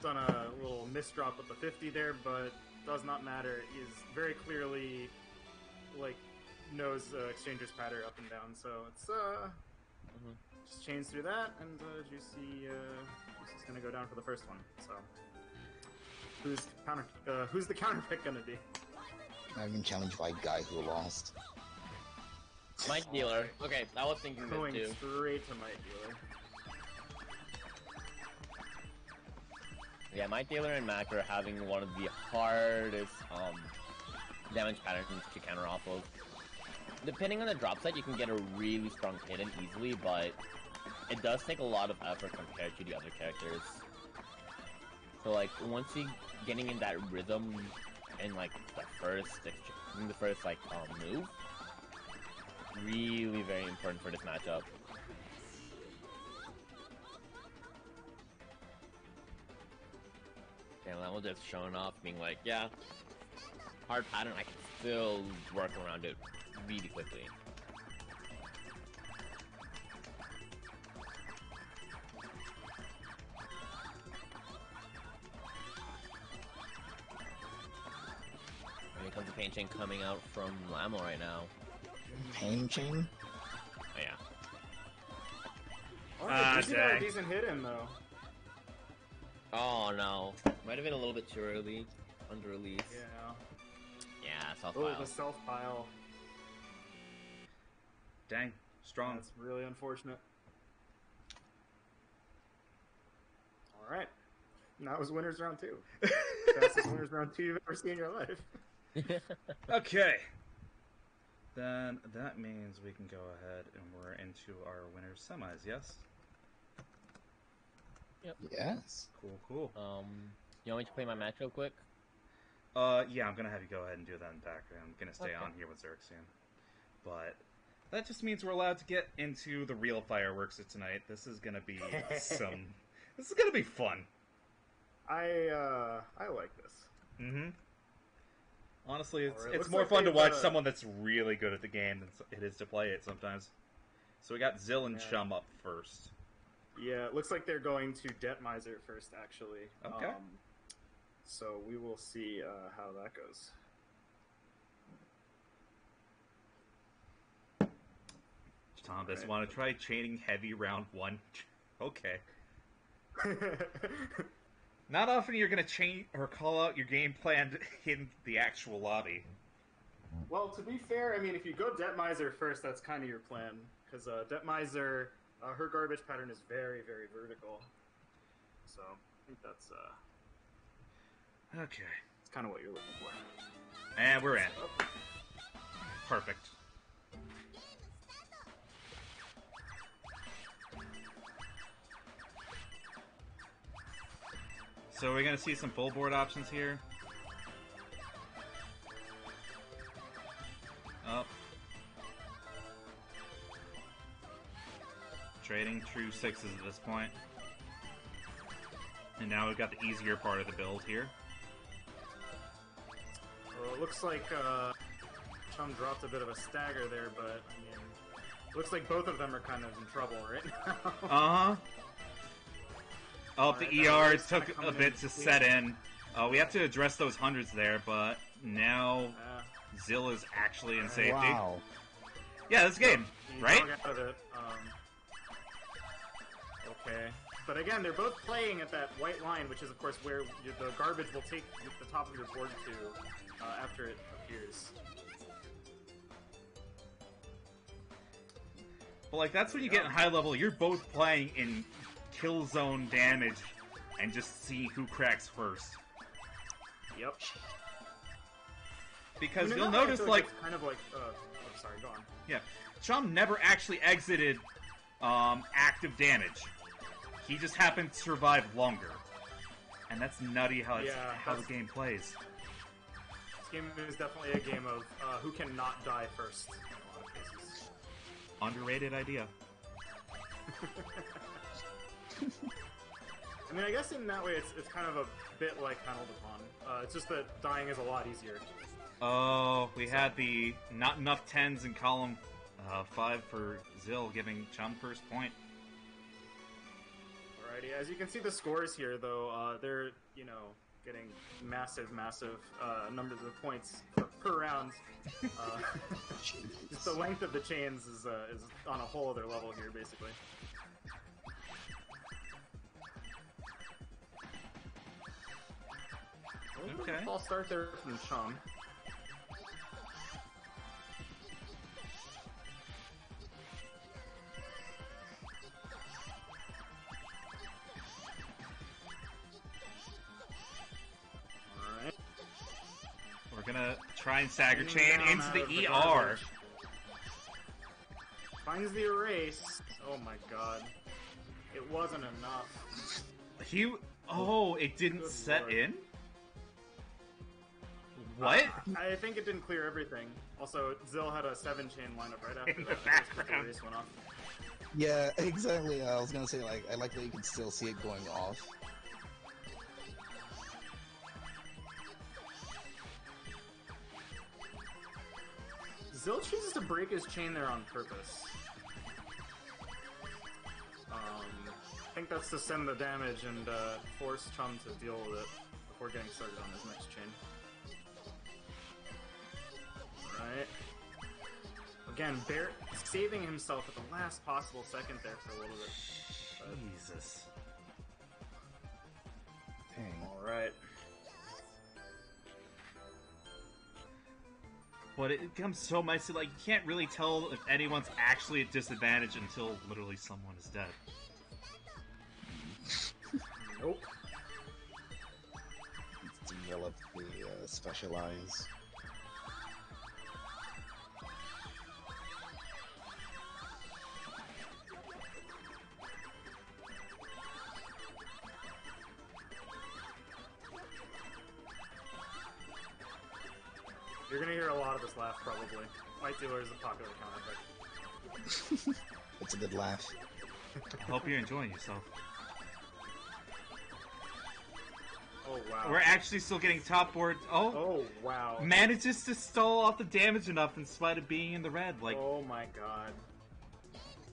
done a little misdrop with the 50 there, but does not matter. He is very clearly, knows Exchanger's pattern up and down, so it's, just chains through that, and Juicy's gonna go down for the first one, so. Who's the counter pick gonna be?
I've been challenged by a guy who lost.
Might Dealer. Okay, I was thinking
Going
this too.
straight to Might Dealer.
Yeah, Might Dealer and Mac are having one of the hardest damage patterns to counter off of. Depending on the drop set, you can get a really strong hit in easily, but it does take a lot of effort compared to the other characters. So once you getting in that rhythm in the first move, really very important for this matchup. And that was just showing off, being like, yeah, hard pattern, I can still work around it really quickly. pain chain coming out from Lamo right now.
Pain chain?
Oh, yeah.
Oh,
Ah,
the got a
dang.
decent hit in though.
Oh no. Might have been a little bit too early. Under release.
Yeah.
Yeah, self
Oh,
file.
the self pile.
Dang, strong.
That's really unfortunate. All right. That was winners round 2. Fastest winners round 2 you've ever seen in your life.
Okay. Then that means we can go ahead and we're into our winners semis, yes?
Yes.
Cool.
You want me to play my match real quick?
Yeah, I'm gonna have you go ahead and do that in the background. I'm gonna stay
Okay.
on here with Xerxian. But that just means we're allowed to get into the real fireworks of tonight. This is gonna be this is gonna be fun.
I like this.
Mm-hmm. Honestly, it's,
Alright,
it's
looks
more
like
fun to
they've,
watch someone that's really good at the game than it is to play it sometimes. So we got Zill and
Yeah.
Chum up first.
Yeah, it looks like they're going to Detmiser first, actually.
Okay.
So we will see how that goes.
Thomas,
Right.
want to try chaining heavy round 1? Okay. Not often you're gonna chain or call out your game plan in the actual lobby.
Well, to be fair, I mean, if you go Detmiser first, that's kind of your plan. Because Detmiser, her garbage pattern is very, very vertical. So, I think that's
Okay.
it's kind of what you're looking for.
And we're in. Perfect. So we're gonna see some full board options here. Up. Trading true sixes at this point. And now we've got the easier part of the build here.
Well, it looks like Chum dropped a bit of a stagger there, but I mean, looks like both of them are kind of in trouble right now.
Uh-huh. Oh, the
Alright,
ER
that's
took
kinda
a
coming
bit
in.
to set in. We have to address those hundreds there, but now
Uh,
Zill is actually in safety.
Wow.
Yeah, this game,
he
right?
dug out of it. Okay. But again, they're both playing at that white line, which is, of course, where the garbage will take the top of your board to after it appears.
But like that's when you get in high level, you're both playing in kill zone damage and just see who cracks first.
Yep.
Because
I mean,
you'll
in that way, I
notice
feel
like
it's kind of like sorry, go on.
yeah, Chum never actually exited active damage. He just happened to survive longer. And that's nutty how it's,
Yeah,
how the
that's-
game plays.
This game is definitely a game of who can not die first in a lot of cases.
Underrated idea.
I mean, I guess in that way, it's kind of a bit like Paneled Upon. It's just that dying is a lot easier.
Oh, we had the not enough 10s in column 5 for Zill, giving Chum first point.
Alrighty, as you can see the scores here, though, they're, you know, getting massive numbers of points per round. Just the length of the chains is on a whole other level here, basically.
Okay.
False start there from Chum. Alright.
We're gonna try and stagger
Spinning
chain
down
into
out
the
of the
ER.
garbage. Finds the erase. Oh my god. It wasn't enough.
Oh, it didn't
Good
set
lord.
in? What?
I think it didn't clear everything. Also, Zill had a 7-chain lineup right after
In the
that.
background.
Erase went off.
Yeah, exactly. I was gonna say, like, I like that you can still see it going off.
Zill chooses to break his chain there on purpose. I think that's to send the damage and force Chum to deal with it before getting started on his next chain. Alright. Again, saving himself at the last possible second there for a little bit.
Jesus.
Dang.
Alright.
But it becomes so messy, like, you can't really tell if anyone's actually at disadvantage until literally someone is dead.
Nope.
Develop the specialize.
You're gonna hear a lot of us laugh, probably. White Dealer is a popular counter,
It's a good laugh.
I hope you're enjoying yourself.
Oh, wow.
We're actually still getting top board. Oh,
Oh, wow.
manages to stall off the damage enough in spite of being in the red. Like,
Oh my god.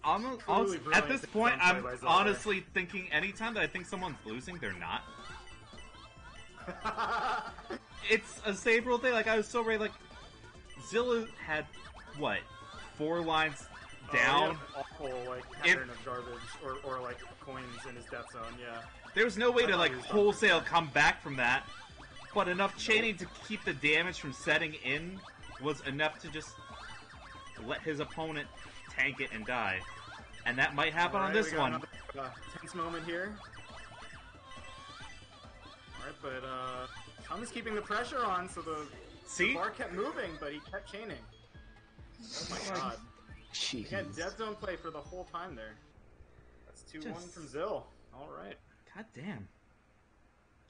almost,
Truly
at this
brilliant
point,
play
I'm
by Zelda.
honestly thinking anytime that I think someone's losing, they're not. It's a Sabrel thing. Like, I was so ready. Like, Zilla had what, 4 lines down.
Awful, like, pattern of garbage, or like, coins in his death zone, yeah.
There was no way
I
to
thought
like
he was done.
wholesale come back from that, but enough chaining to keep the damage from setting in was enough to just let his opponent tank it and die. And that might happen on
Alright,
this
we got
one.
another, tense moment here. Alright, but Tom is keeping the pressure on, so the
See?
bar kept moving, but he kept chaining. Oh my god.
Jeez.
He had death zone play for the whole time there. That's 2-1
Just-
from Zill. Alright.
God damn.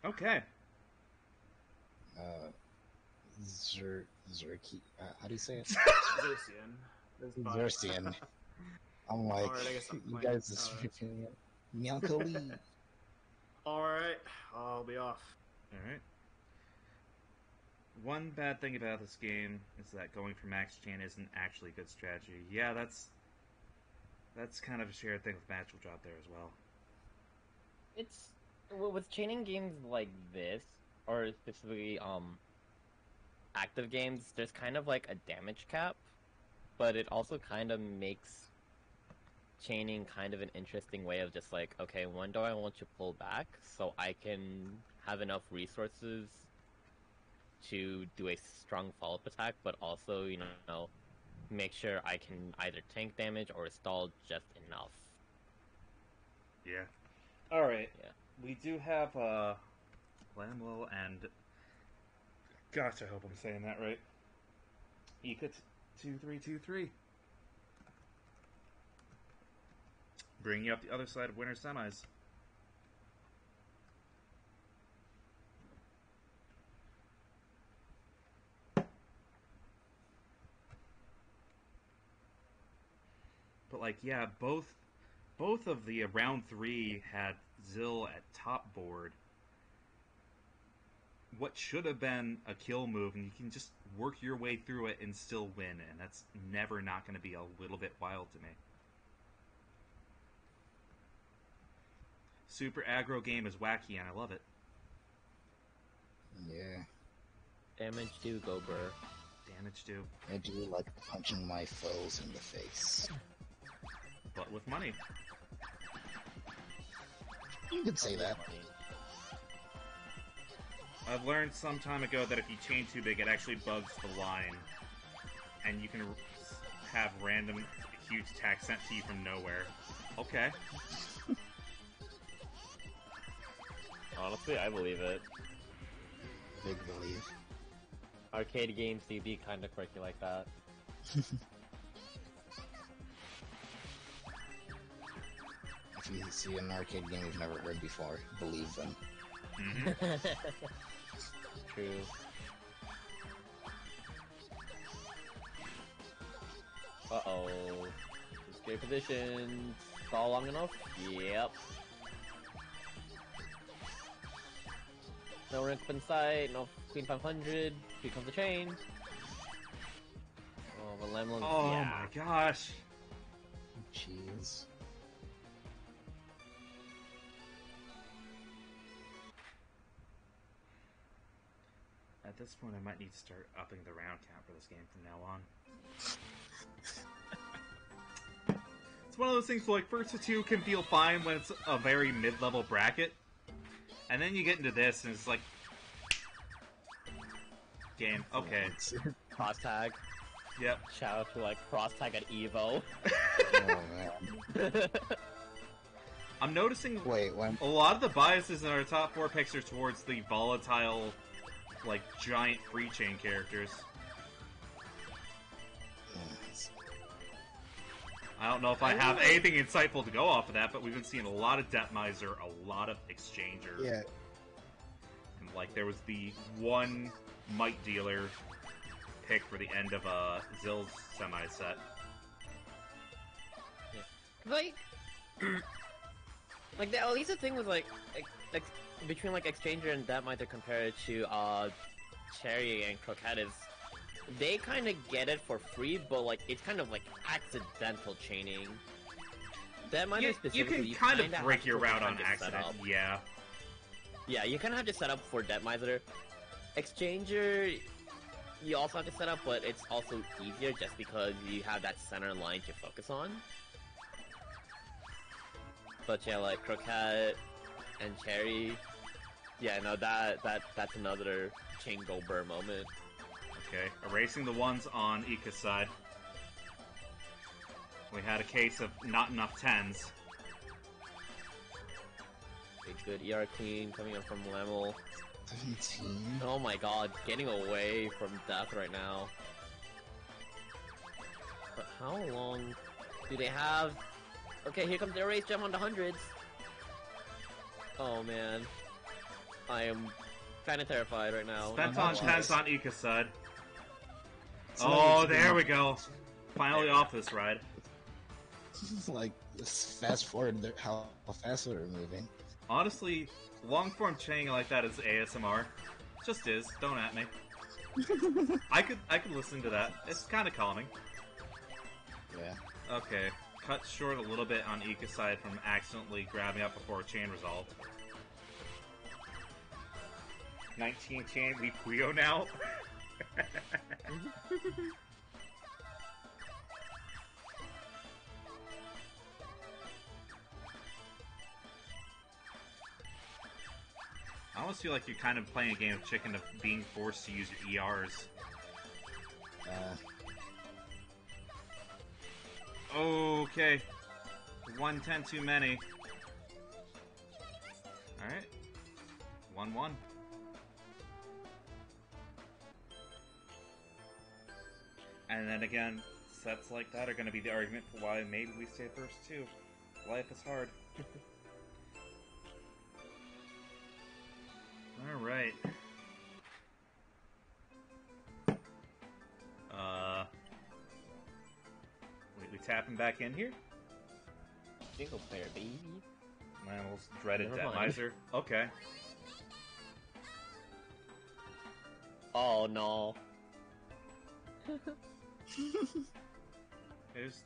Okay.
Zerky. How do you say it?
Xerxian. This is fine.
Xerxian. I'm like,
Alright, I guess I'm
you
playing.
guys is freaking Mialkoli.
Alright, I'll be off.
Alright. One bad thing about this game is that going for max chain isn't actually a good strategy. Yeah, that's kind of a shared thing with Magical Drop there as well.
It's with chaining games like this, or specifically active games. There's kind of like a damage cap, but it also kind of makes chaining kind of an interesting way of just like, okay, when do I want to pull back so I can have enough resources to do a strong follow-up attack, but also, you know, make sure I can either tank damage or stall just enough.
Yeah. Alright.
Yeah.
We do have, Lamlo and... Gosh, I hope I'm saying that right. Ika 2323. Bringing you up the other side of winter semis. But like, yeah, both of the round 3 had Zill at top board. What should have been a kill move, and you can just work your way through it and still win, and that's never not going to be a little bit wild to me. Super aggro game is wacky, and I love it.
Yeah.
Damage do, go burr.
Damage do,
I do like punching my foes in the face.
but with money.
You could say that.
I've learned some time ago that if you chain too big, it actually bugs the line, and you can have random huge attacks sent to you from nowhere. Okay.
Honestly, I believe it.
Big believe.
Arcade games do be kind of quirky like that.
If you see an arcade game you've never heard before, believe them.
Mm-hmm.
True. Uh-oh. Escape position. Stall long enough? Yep. No rank up in sight, no Queen 500, becomes the chain. Oh, but Lemlin,
Oh
yeah.
my gosh.
Jeez.
At this point, I might need to start upping the round count for this game from now on. It's one of those things where, like, first two can feel fine when it's a very mid-level bracket. And then you get into this, and it's like... Game. Okay.
Cross tag.
Yep.
Shout out to, like, cross tag at Evo.
Oh, man.
I'm noticing
Wait, when?
a lot of the biases in our top 4 picks are towards the volatile, like, giant free chain characters. I don't know if I have anything insightful to go off of that, but we've been seeing a lot of Depmiser, a lot of Exchanger.
Yeah.
And, like, there was the one Might Dealer pick for the end of Zill's semi-set.
Like, like at least the thing was like between like Exchanger and Depmiser compared to Cherry and Croquette is they kind of get it for free, but like it's kind of like accidental chaining. Depmiser
You
specifically,
can kind of
kinda
break
have
your
to
route on
kind of set
accident,
up.
yeah.
Yeah, you kind of have to set up for Depmiser. Exchanger, you also have to set up, but it's also easier just because you have that center line to focus on. But yeah, like Croquette and Cherry, yeah, no, that's another chain go burr moment.
Okay, erasing the ones on Ika's side. We had a case of not enough 10s.
Okay, good ER clean coming up from Lemel.
17?
Oh my god, getting away from death right now. But how long do they have? Okay, here comes the erase gem on the hundreds. Oh man. I am kind of terrified right now.
Spent
I'm
on
watching
10s
this.
on Ika's side.
It's
Oh,
like-
there we go. Finally off this ride.
Like, just fast forward how fast they're moving.
Honestly, long form chain like that is ASMR. Just is. Don't at me. I could listen to that. It's kind of calming.
Yeah.
Okay, cut short a little bit on Ika's side from accidentally grabbing up before a chain resolved. 19 chain, we Puyo now. I almost feel like you're kind of playing a game of chicken of being forced to use your ERs. Okay. 110 too many. Alright. 1-1. And then again, sets like that are going to be the argument for why maybe we stay first too. Life is hard. Alright. We tapping back in here?
Single player, baby.
Mammals dreaded
Never mind.
Depmiser. Okay.
Oh no.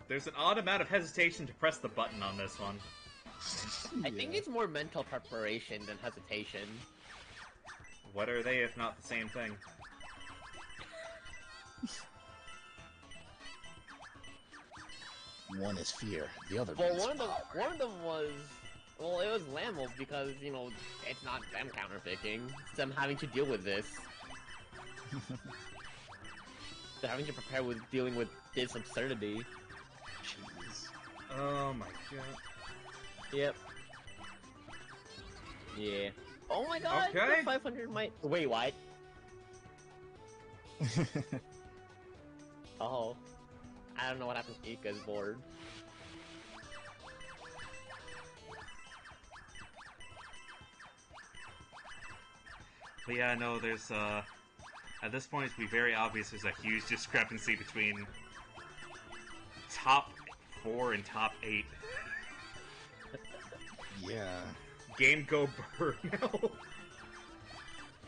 There's an odd amount of hesitation to press the button on this one.
I think it's more mental preparation than hesitation.
What are they if not the same thing?
One is fear, the other
Well,
is
one of them was, well, it was Lamel because you know it's not them counterpicking; it's them having to deal with this. They're having to prepare with dealing with this absurdity.
Jeez.
Oh my god.
Yep. Yeah. Oh my god!
Okay.
The 500 might. Wait, what? Oh. I don't know what happened to Ika's board.
But yeah, no, there's at this point it's be very obvious there's a huge discrepancy between top 4 and top 8.
Yeah.
Game go burn now.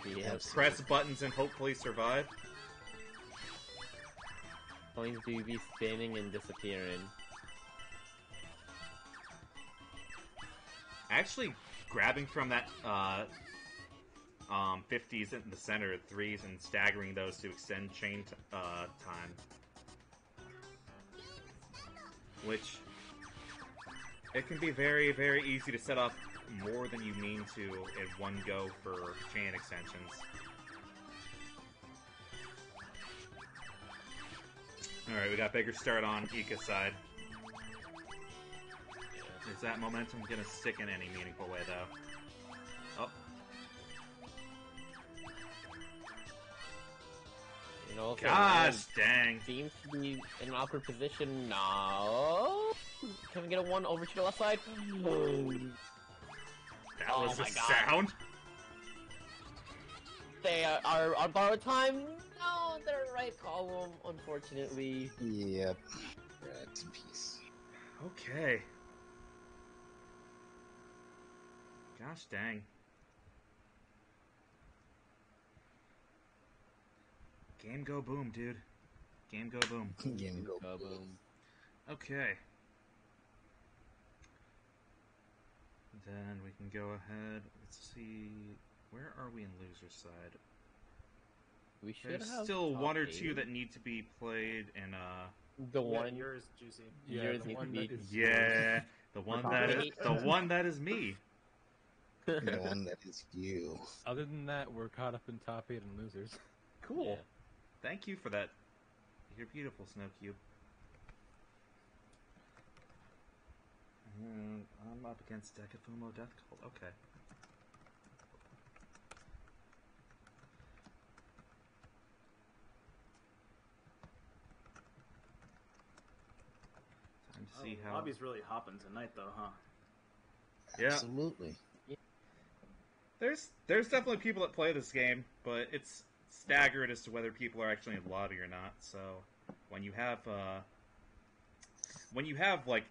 Yeah.
Press buttons and hopefully survive.
Coins do be spinning and disappearing.
Actually, grabbing from that 50s in the center of 3s and staggering those to extend chain time. Which, it can be very, very easy to set up more than you mean to in one go for chain extensions. Alright, we got bigger start on Ika's side. Is that momentum gonna stick in any meaningful way, though? Oh.
You know,
Gosh dang.
Seems to be in an awkward position now. Can we get a one over to the left side?
That
Oh
was the
my God.
sound?
They are on borrowed time. No, they're right column, unfortunately.
Yep. Rest in peace.
Okay. Gosh dang. Game go boom, dude. Game go boom.
Game go.
Boom.
Okay. Then we can go ahead. Let's see. Where are we in loser side?
We should
There's
have
still
top
one or
8.
two that need to be played in
The
Yeah,
one
yours, Juicy.
yours
the
needs to
one
be.
that is
yeah, the one
top
that is
8.
the one that is me.
The one that is you.
Other than that, we're caught up in top 8 and losers.
Cool.
Yeah.
Thank you for that. You're beautiful, Snow Cube. And I'm up against Decafumo Death Cult. Okay. Time to see how.
Lobby's really hopping tonight, though, huh?
Yeah.
Absolutely.
There's definitely people that play this game, but it's staggered as to whether people are actually in the lobby or not. So when you have like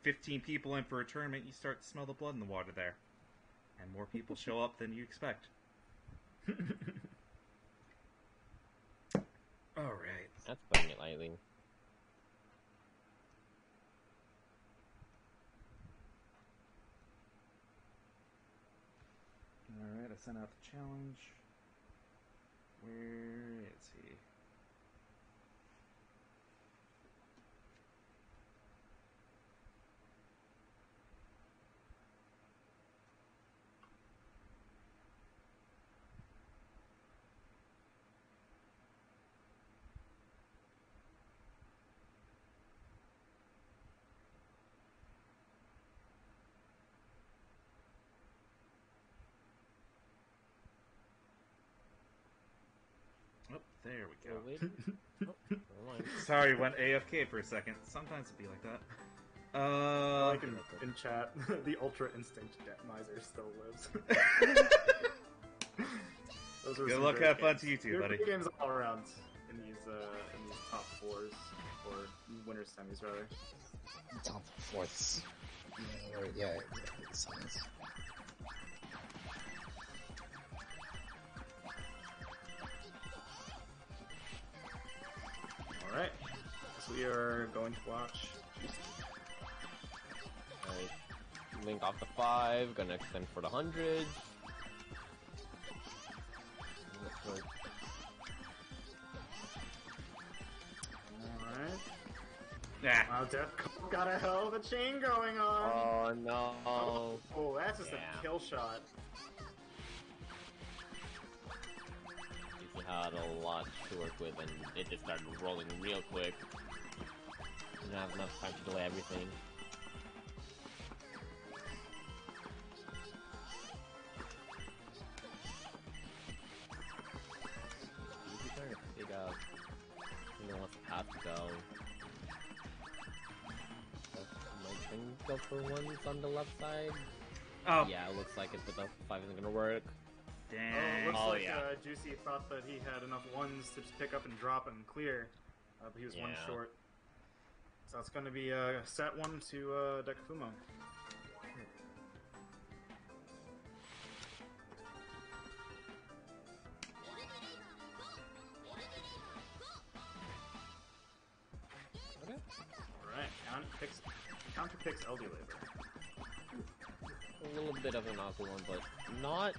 15 people in for a tournament, you start to smell the blood in the water there, and more people show up than you expect. All right.
That's putting it lightly.
All right. I sent out the challenge. Where is he? Oh, there we go.
Oh, wait. Oh, never mind.
Sorry, went AFK for a second. Sometimes it'd be like that.
Like in chat, the Ultra Instinct Miser still lives. Those were
Good
some
luck,
great
have fun
games.
to you too,
They're
buddy.
good games all around in these top fours or winners semis rather.
Top fourths. Yeah, science.
All right, so we are going to watch.
Alright. Link off the 5, gonna extend for the 100.
All right.
Yeah.
Wow, Death Cult got a hell of a chain going on.
Oh no.
Oh, that's just
Yeah.
a kill shot.
He had a lot to work with and it just started rolling real quick. Didn't have enough time to delay everything. He's trying to figure out who wants the path to go. Might think go for ones on the left side.
Oh,
Yeah, it looks like it, but the 5 isn't gonna work.
dang.
Looks
Oh,
like
yeah.
Juicy thought that he had enough ones to just pick up and drop and clear, but he was one
Yeah.
short. So it's going to be set one to Decafumo.
Okay.
Alright, counter picks LD Labor.
A little bit of an awkward one, but not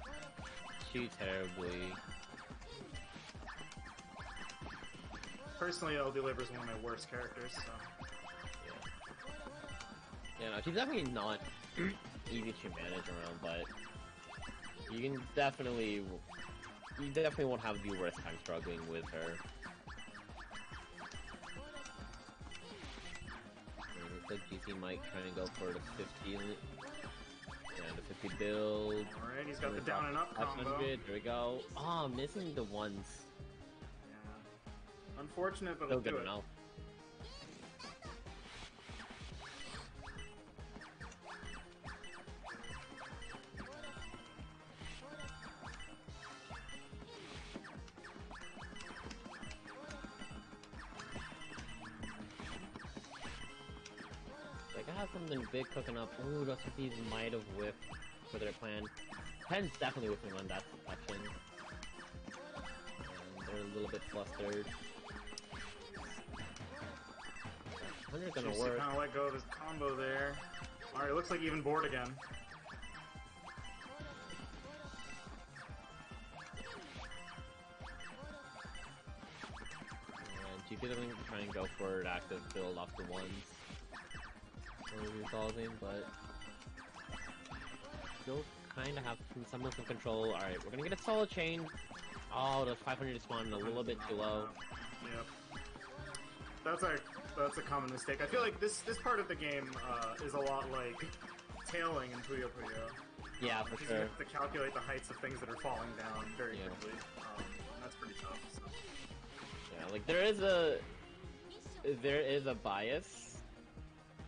too terribly.
Personally, El Deliver is one of my worst characters, so...
Yeah, no, she's definitely not easy to manage around, but you can definitely, won't have the worst time struggling with her. And looks like GC might try and go for the 50, and the 50 build.
Alright, he's got the down and up combo.
500, there we go. Oh, missing the ones.
Yeah. Unfortunate, but
Still
we'll do
good
it.
enough. I have something big cooking up. Ooh, those these might have whiffed for their plan. 10's definitely whiffing on that section. And they're a little bit flustered. 100's gonna work.
Kind of let go of his combo there. Alright, looks like even board again.
And GP doesn't try and go for an active build off the ones. Resolving, but still kind of have some semblance of control. Alright, we're gonna get a solo chain. Oh, the 500 spawned a little bit too low.
Yep. That's a common mistake. I feel like this part of the game is a lot like tailing in Puyo Puyo.
Yeah, for
because
sure.
you have to calculate the heights of things that are falling down very
Yeah.
quickly. That's pretty tough. So.
Yeah, like there is a bias.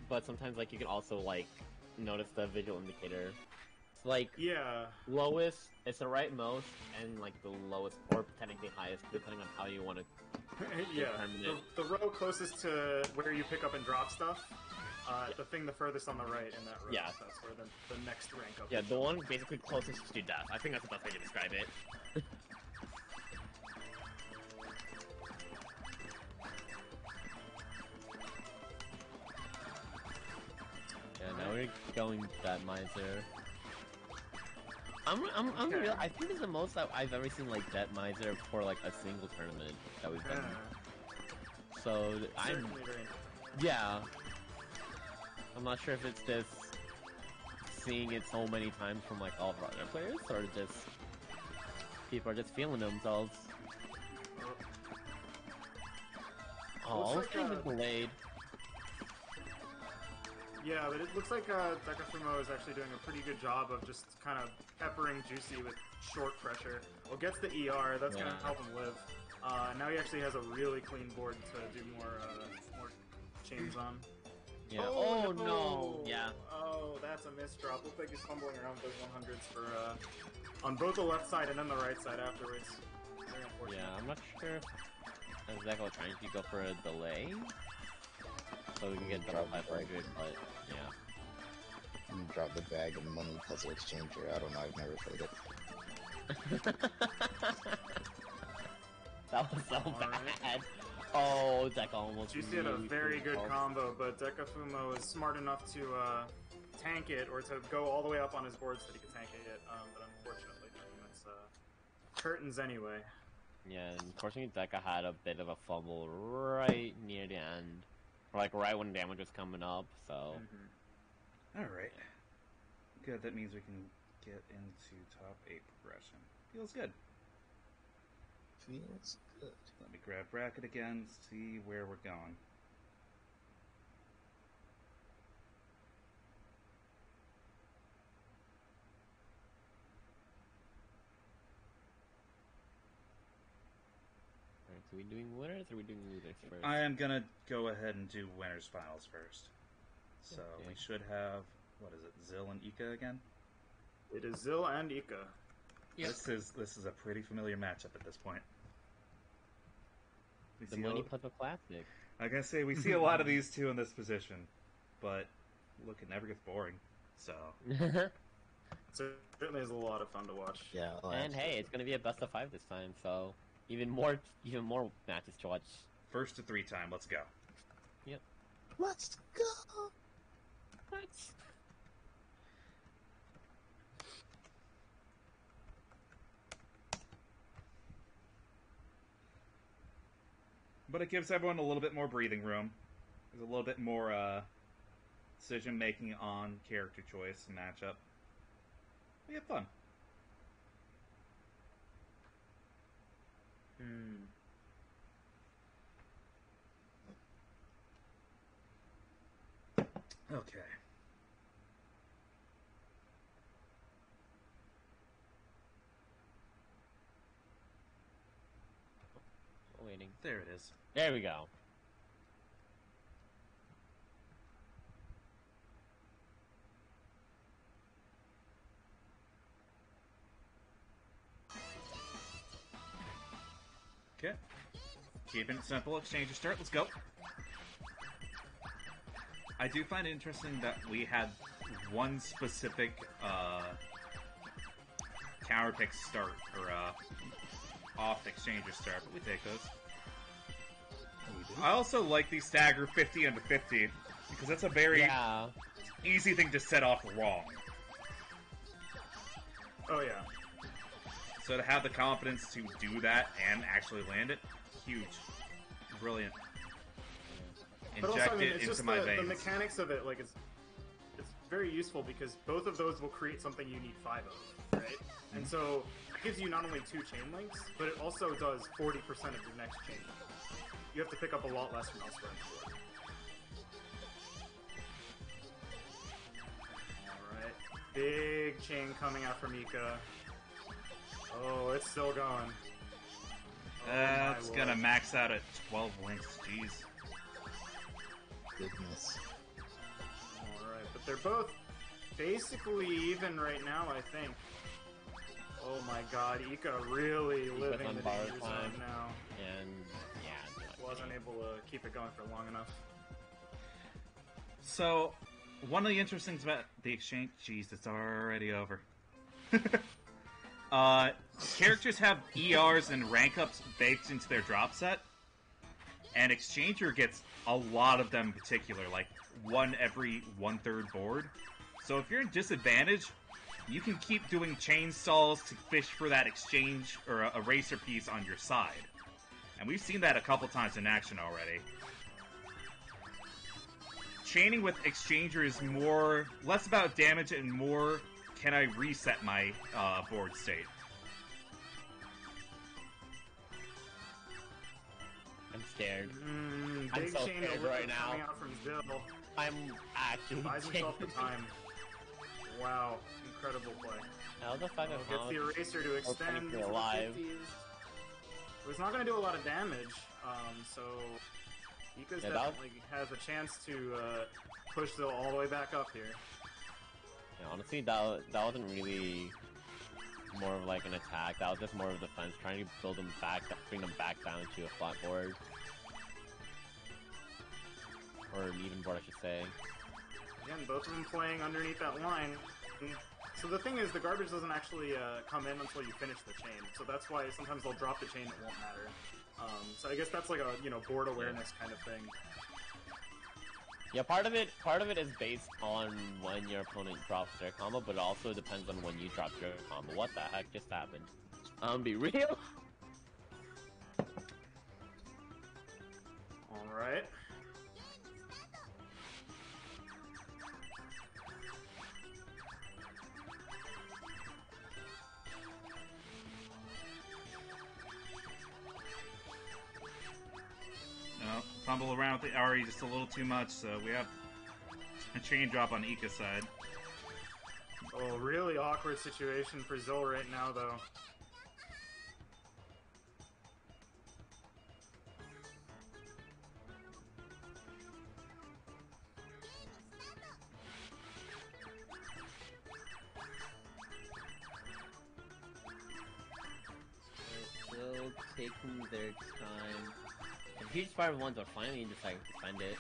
But sometimes, like, you can also, like, notice the visual indicator. It's like,
Yeah.
lowest, it's the right most, and, like, the lowest, or technically highest, depending on how you want to
Yeah.
determine it.
The row closest to where you pick up and drop stuff, the thing the furthest on the right in that row.
Yeah.
That's where the next rank up
Yeah,
is.
the one basically closest to death. I think that's the best way to describe it. Yeah, now we're going that miser.
Okay.
Real. I think this is the most that I've ever seen like that miser for like a single tournament that we've done. So I'm
Certainly very interesting.
yeah. I'm not sure if it's just seeing it so many times from like all of our other players, or just people are just feeling themselves. Oh,
Looks
almost
like,
kind of delayed.
Yeah, but it looks like Dekafumo is actually doing a pretty good job of just kind of peppering Juicy with short pressure. Well, gets the ER, that's going
Yeah.
to help him live. Now he actually has a really clean board to do more chains on.
Yeah. Oh, no. Yeah.
Oh, that's a misdrop. Looks like he's fumbling around with those 100s for on both the left side and then the right side afterwards. Very unfortunate.
Yeah, I'm not sure if Zeko was trying to go for a delay, so we can get double 500, but yeah.
You drop the bag and money puzzle exchanger. I don't know, I've never played it.
That was so
Alright.
bad. Oh, Zeko almost
Juicy had a
really
very
threw
good
the
combo, but Dekafumo is smart enough to tank it, or to go all the way up on his board so that he can tank it, but unfortunately, that's curtains anyway.
Yeah, and unfortunately Zeka had a bit of a fumble right near the end. Or like right when damage was coming up, so...
Alright. Good, that means we can get into top 8 progression. Feels good.
Feels good.
Let me grab bracket again, see where we're going.
Alright, so we doing winners or are we doing losers first?
I am gonna go ahead and do winners finals first. So
Okay.
we should have, what is it, Zill and Ika again?
It is Zill and Ika.
Yep.
This is a pretty familiar matchup at this point. We
The
see
Money
a-
Puzzle Classic.
I gotta say, we see a lot of these two in this position, but look, it never gets boring. So
So it certainly is a lot of fun to watch.
Yeah. oh,
And hey, it's gonna be a best of 5 this time, so even more matches to watch.
first to 3 time, let's go.
let's go!
What?
But it gives everyone a little bit more breathing room. There's a little bit more decision making on character choice and matchup. We have fun. Okay.
Waiting.
There it is.
There we go.
Okay. Keeping it simple. Exchange your start. Let's go. I do find it interesting that we had one specific counter pick start, or off exchange your start, but we take those. I also like the stagger 50 into 50, because that's a very easy thing to set off wrong.
Oh yeah.
So to have the confidence to do that and actually land it, huge. Brilliant.
But
Inject
also, I mean,
it
it's
into
just
my
the
veins.
mechanics of it, like, it's very useful because both of those will create something you need 5 of, right? And so it gives you not only 2 chain links, but it also does 40% of your next chain. You have to pick up a lot less from elsewhere in the board. Alright. Big chain coming out from Ika. Oh, it's still going. Oh,
It's gonna max out at 12 links, jeez.
Goodness.
Alright, but they're both basically even right now, I think. Oh my god, Ika really living
on
the
bar
danger zone
time.
now.
And yeah,
Wasn't able to keep it going for long enough.
So, one of the interesting things about the exchange... Jeez, it's already over. Characters have ERs and rank ups baked into their drop set, and Exchanger gets a lot of them in particular, like one every 1/3 board. So if you're in disadvantage, you can keep doing chain stalls to fish for that exchange or a eraser piece on your side. And we've seen that a couple times in action already. Chaining with Exchanger is less about damage and more, can I reset my board state?
I'm scared. I'm
Big
so
chain
scared
to
right now.
coming out from Zill.
I'm actually
Buys himself the time. Wow, incredible play.
How the fuck is
Gets the eraser to extend
technically
into the
alive.
50s. It was not going to do a lot of damage, so Ika's
Yeah, that was-
definitely has a chance to push Zill all the way back up here.
Yeah, honestly, that wasn't really more of like an attack. That was just more of defense, trying to build them back, bring them back down to a flat board. Or an even board, I should say.
Again, both of them playing underneath that line. So the thing is, the garbage doesn't actually come in until you finish the chain. So that's why sometimes they'll drop the chain, it won't matter. So I guess that's like a, board awareness kind of thing.
Yeah, part of it is based on when your opponent drops their combo, but it also depends on when you drop your combo. What the heck just happened? Be real.
Alright.
No, fumble around with the Ari just a little too much, so we have a chain drop on Ika's side.
Oh, really awkward situation for Zill right now, though.
They're still taking their time. And Huge Fire ones are finally deciding to defend it.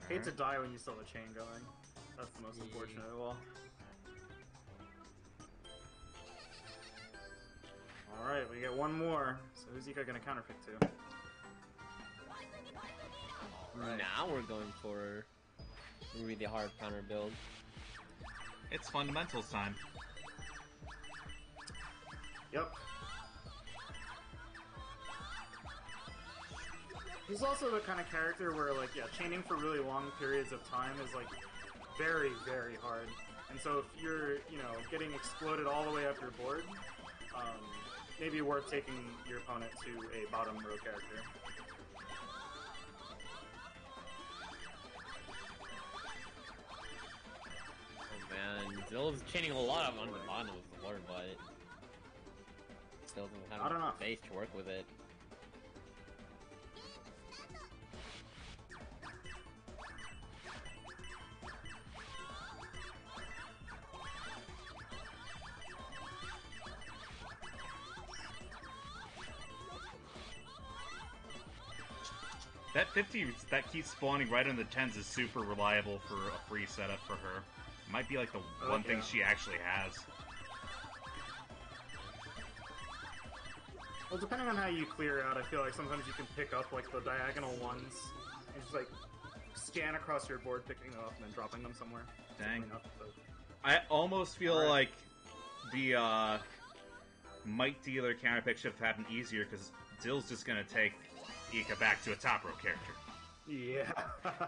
Hate to die when you still have a chain going. That's the most unfortunate of all. Alright, we get one more. So who's Ika gonna counterpick to?
Now we're going for really hard counter build.
It's fundamentals time.
Yep. He's also the kind of character where, like, yeah, chaining for really long periods of time is, like, very, very hard. And so if you're, you know, getting exploded all the way up your board, maybe worth taking your opponent to a bottom row character.
Oh man, Zill's chaining a lot on the bottom of the board, but still doesn't have
Not enough.
enough base to work with it.
That 50 that keeps spawning right on the 10s is super reliable for a free setup for her. Might be like the one thing
yeah.
she actually has.
Well, depending on how you clear out, I feel like sometimes you can pick up, like, the diagonal ones and just, like, scan across your board, picking them up, and then dropping them somewhere.
Dang.
Enough, but...
I almost feel
Alright.
like the Might Dealer counter pick should have happened easier because Dill's just gonna take Ika back to a top row character.
Yeah.
Yeah.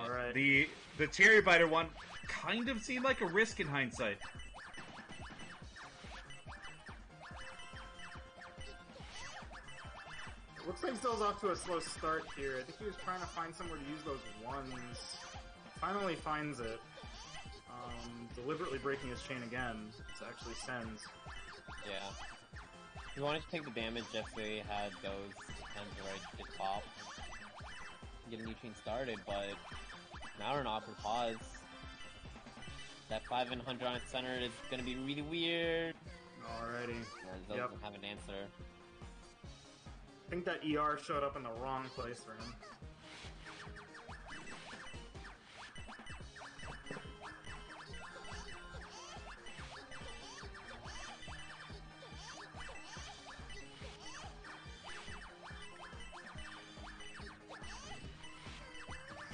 Alright.
The Cherry Biter one kind of seemed like a risk in hindsight.
Looks like Zill's off to a slow start here. I think he was trying to find somewhere to use those ones. Finally finds it. Deliberately breaking his chain again. This actually sends.
Yeah. He wanted to take the damage just so he had those 10s right to top. Get a new chain started, but now we're in awkward pause. That 5 and 100 on center is gonna be really weird.
Alrighty.
And Zill
Yep.
doesn't have an answer.
I think that ER showed up in the wrong place for him.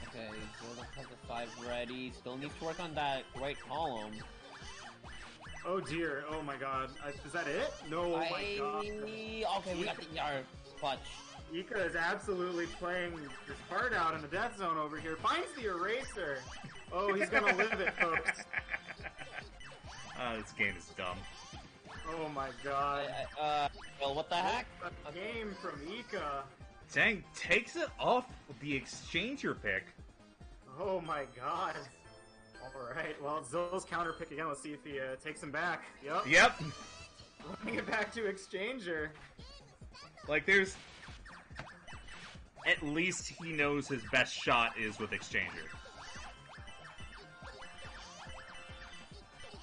Okay, Zill has the 5 ready. Still needs to work on that right column.
Oh dear, oh my god. Is that it? No, oh my god.
Okay, we got the ER clutch.
Ika is absolutely playing his heart out in the death zone over here. Finds the eraser! Oh, he's gonna live it, folks.
This game is dumb.
Oh my god.
Well, what the heck?
A game from Ika.
Dang, takes it off the exchanger pick.
Oh my god. Alright, well, Zill's counter pick again. Let's see if he takes him back. Yep.
Yep.
Running it back to Exchanger.
Like, there's... At least he knows his best shot is with exchanger.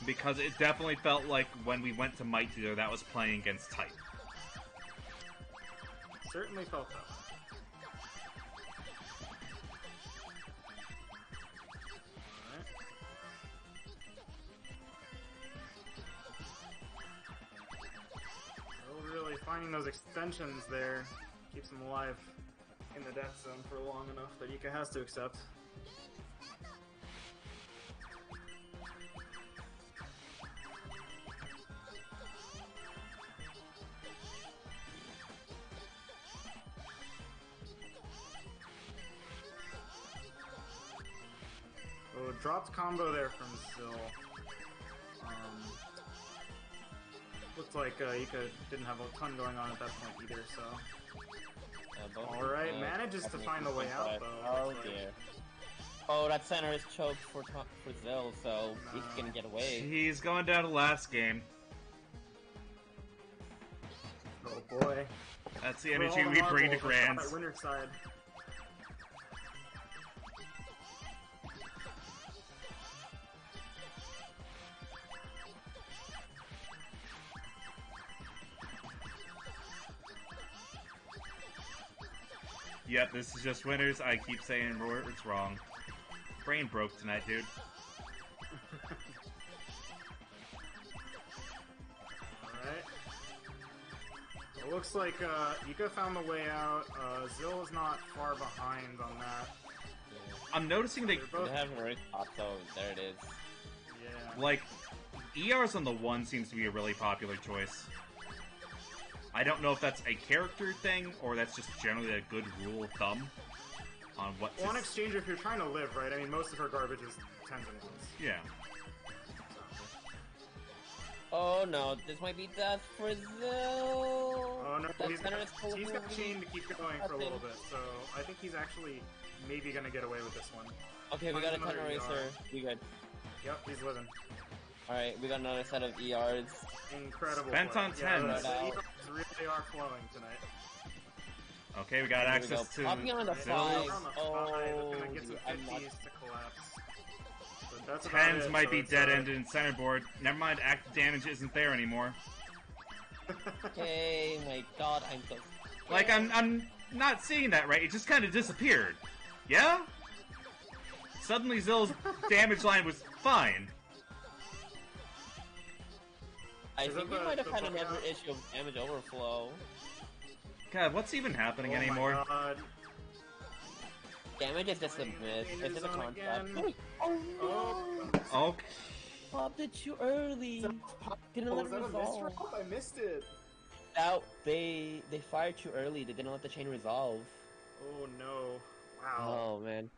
Because it definitely felt like when we went to Might Dealer, that was playing against type.
Certainly felt that. Really finding those extensions there keeps him alive in the death zone for long enough that Ika has to accept. Oh, dropped combo there from Zill. Looked like Ika didn't have a ton going on at that point either, so... Alright, manages to find a way out, though.
Oh
Looks like.
dear. Oh, that center is choked for Zill, so he's gonna get away.
He's going down to last game.
Oh boy.
That's the
For
energy
all
we
the
bring to
marbles, let's
Grands.
stop at winner's side.
Yep, this is just winners. I keep saying it's wrong. Brain broke tonight, dude.
Alright. It looks like Ika found the way out. Zill is not far behind on that.
I'm noticing that,
They're
They
both.
have heroic pop, so there it is.
Yeah.
like, ERs on the 1 seems to be a really popular choice. I don't know if that's a character thing, or that's just generally a good rule of thumb on what to...
Well, on Exchange, if you're trying to live, right? I mean, most of her garbage is 10s and 1s.
Yeah.
Oh no, this might be death for Zill!
Oh no,
That
he's
center
got,
is full of
he's got
movies.
chain to keep going for a little bit, so I think he's actually maybe gonna get away with this one.
Okay, we got a
Another
10
ER.
eraser. We good.
Yep, he's living.
Alright, we got another set of ERs.
Incredible.
Spent
play.
on
Yeah,
10s.
the ERs really are flowing tonight.
Okay, we got
Here we
access
go.
to...
Popping on the
Zill's.
five.
On the
Oh,
5, it's gonna get some
I'm not-
50s to collapse. But that's about
10s
it,
might
so
be
it's,
dead-ended in centerboard. Never mind, active damage isn't there anymore.
Okay, my god, I'm so...
Like, I'm not seeing that right. It just kind of disappeared. Yeah? Suddenly Zill's damage line was fine.
I
Is
think
that
we might have
the
had
Pokemon?
another issue of damage overflow.
God, what's even happening
Oh my
anymore?
God.
Damage is just a
Playing
myth.
Danger
It's in the
Zone
concept.
again.
Oh
Oh,
no!
Okay.
Popped it too early. Didn't let
was
it
that a
resolve.
misroll? I missed it.
Out. They fired too early. They didn't let the chain resolve.
Oh no. Wow.
Oh man,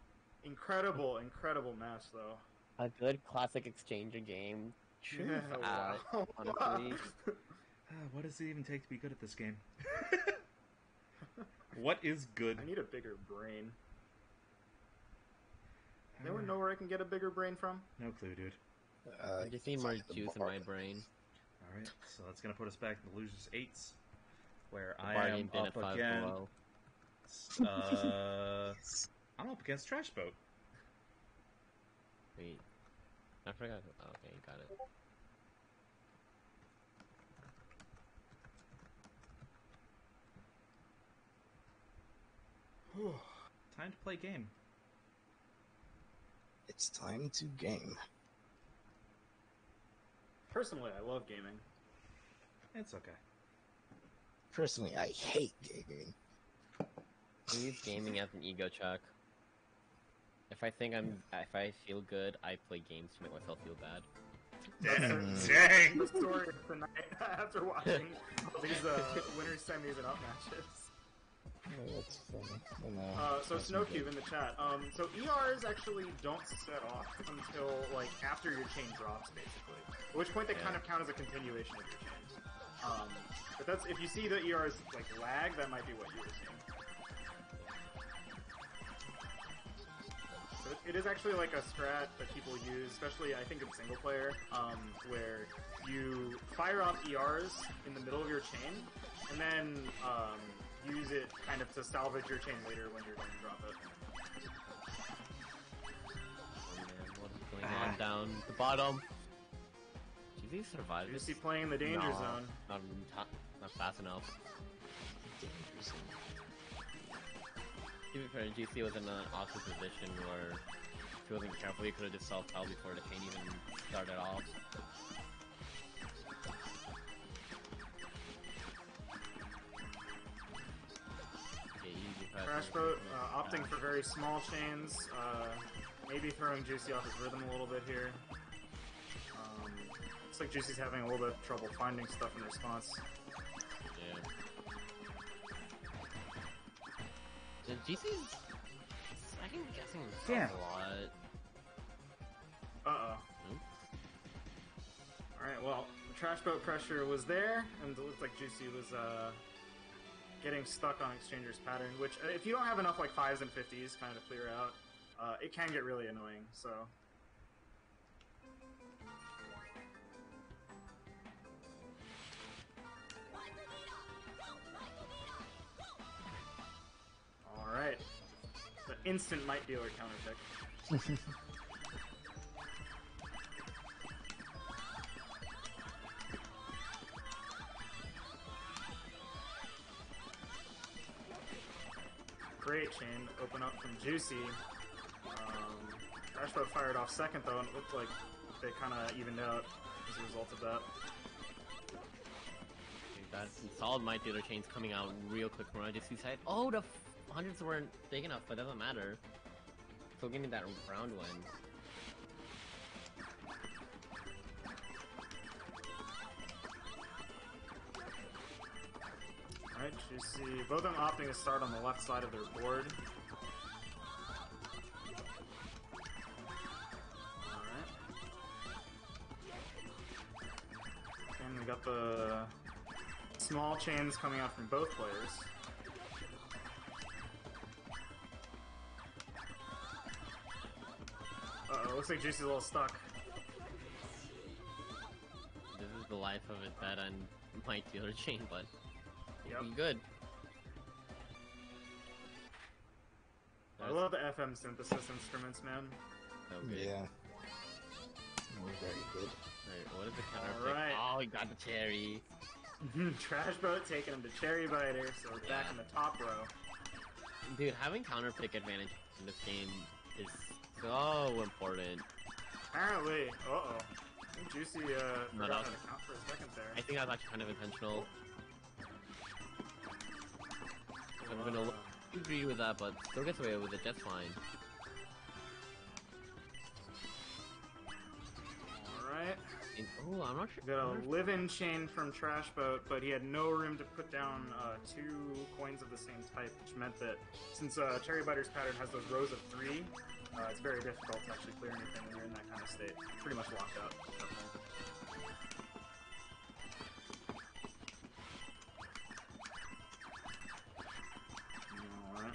Incredible, incredible match though.
a good classic exchanger game. True.
Yeah, wow.
honestly.
What does it even take to be good at this game? What is good?
I need a bigger brain. Anyone know where I can get a bigger brain from?
No clue, dude.
I just need more juice in my brain.
Alright, so that's gonna put us back in the losers 8s, where I
Barney
am
been
up
at 5
against...
below.
I'm up against Trash Boat.
Wait. I forgot. Okay, got it.
Time to play game.
It's time to game.
Personally, I love gaming.
It's okay.
Personally, I hate gaming.
I use gaming as an ego check. If I feel good, I play games to make myself feel bad.
Dang!
The story of the night after watching these winner semis and up matches.
Oh, that's funny.
So Snowcube in the chat. So ERs actually don't set off until like after your chain drops, basically. At which point they kind of count as a continuation of your chain. But that's if you see the ERs like lag, that might be what you were seeing. So it is actually like a strat that people use, especially I think in single player, where you fire off ERs in the middle of your chain, and then use it kind of to salvage your chain later when you're going to drop it.
Oh man, what's going on down the bottom? GZ survived
You
this?
see playing in the danger
No,
zone.
not fast enough.
Dangerous.
Even for GC was in an awkward position where if he wasn't careful, he could have just self-fell before the chain even started off. Okay, easy press.
Crash Boat opting for very small chains, maybe throwing Juicy off his rhythm a little bit here. Looks like Juicy's having a little bit of trouble finding stuff in response.
Yeah. The GC's... I'm guessing
Yeah.
a lot.
Uh-oh.
Hmm?
Alright, well, the Trash Boat pressure was there, and it looked like Juicy was getting stuck on Exchanger's pattern, which if you don't have enough like 5s and 50s kind of to clear out, it can get really annoying, so... Alright. The instant Might Dealer counter pick. Great chain open up from Juicy. Crash Boat fired off second though, and it looked like they kind of evened out as a result of that.
Okay, that solid Might Dealer chains coming out real quick from GC side. Oh, the hundreds weren't big enough, but it doesn't matter. still getting that round one.
Alright, you see both of them opting to start on the left side of their board. Alright. And we got the small chains coming out from both players. Uh-oh, looks like Juicy's a little stuck.
This is the life of it bet on my dealer chain, but it'll
Yep.
be good.
I love the FM synthesis instruments, man.
So good.
Yeah. Very good.
Alright, what is the counter
Alright.
pick? Oh, he got the cherry.
Trash Boat taking him to Cherry Biter, so we're back in the top row.
Dude, having counter pick advantage in this game is so important.
Apparently, uh-oh. I think Juicy
No,
forgot
that
how
was-
to count for a second there.
I think that was actually kind of intentional. I'm gonna agree with that, but still gets away with it just fine.
Alright.
Oh, I'm not sure.
Got a live-in chain from Trash Boat, but he had no room to put down two coins of the same type, which meant that since Cherry Biter's pattern has those rows of three, it's very difficult to actually clear anything when you're in that kind of state. Pretty much locked out. Alright.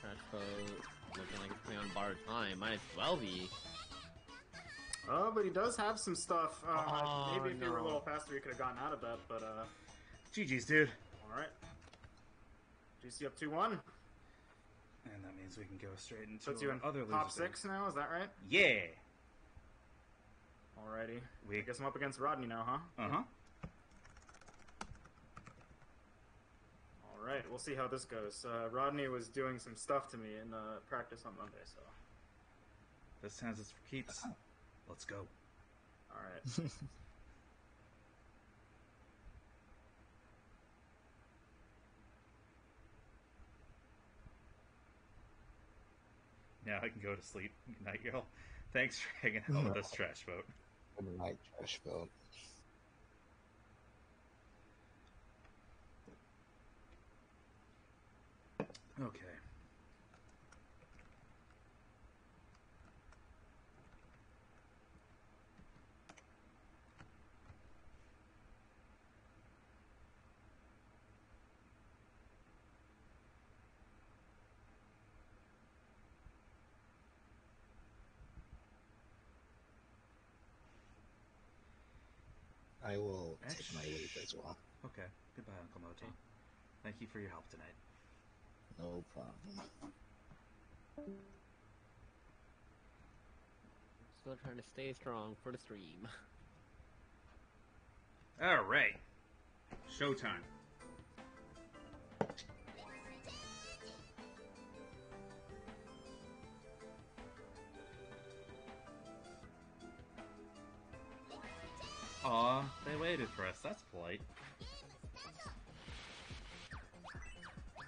Trash boat looking like it's playing on borrowed time. Might as well be.
Oh, but he does have some stuff.
Oh,
Maybe if he were a
no.
little faster, he could have gotten out of that, but
GG's, dude.
alright. GC up 2-1.
And that means we can go straight into
Puts you in
other
top
losers.
6 now, is that right?
Yeah.
Alrighty. I
We.
guess I'm up against Rodney now, huh?
Uh huh.
Alright, we'll see how this goes. Rodney was doing some stuff to me in practice on Monday, so...
This time's it's for keeps. Let's go.
Alright.
Now I can go to sleep. Good night, y'all. Thanks for hanging out with us, Trash Boat.
Good night, Trash Boat.
Okay.
I will take my leave as well.
Okay. Goodbye, Uncle Moto. Thank you for your help tonight.
No problem.
Still trying to stay strong for the stream.
All right. Showtime. Aw, they waited for us. That's polite.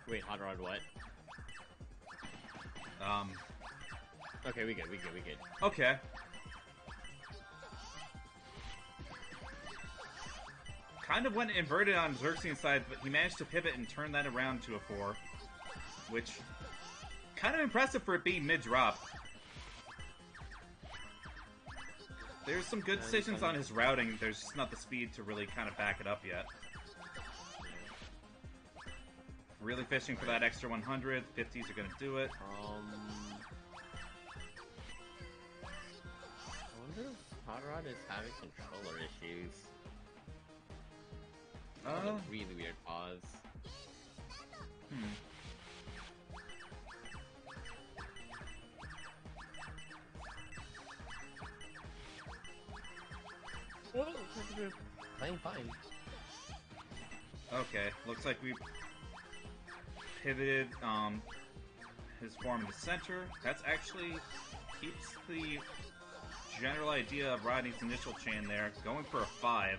Wait, Hot Rod what?
Okay.
We good.
Okay. Kind of went inverted on Xerxes' side, but he managed to pivot and turn that around to a 4. Which, kind of impressive for it being mid-drop. There's some good decisions on his routing, there's just not the speed to really kind of back it up yet. Really fishing for that extra 100, 50s are gonna do it.
I wonder if Hot Rod is having controller issues. A really weird pause. Playing fine.
Okay, looks like we pivoted his form to center. That's actually keeps the general idea of Rodney's initial chain there. Going for a 5.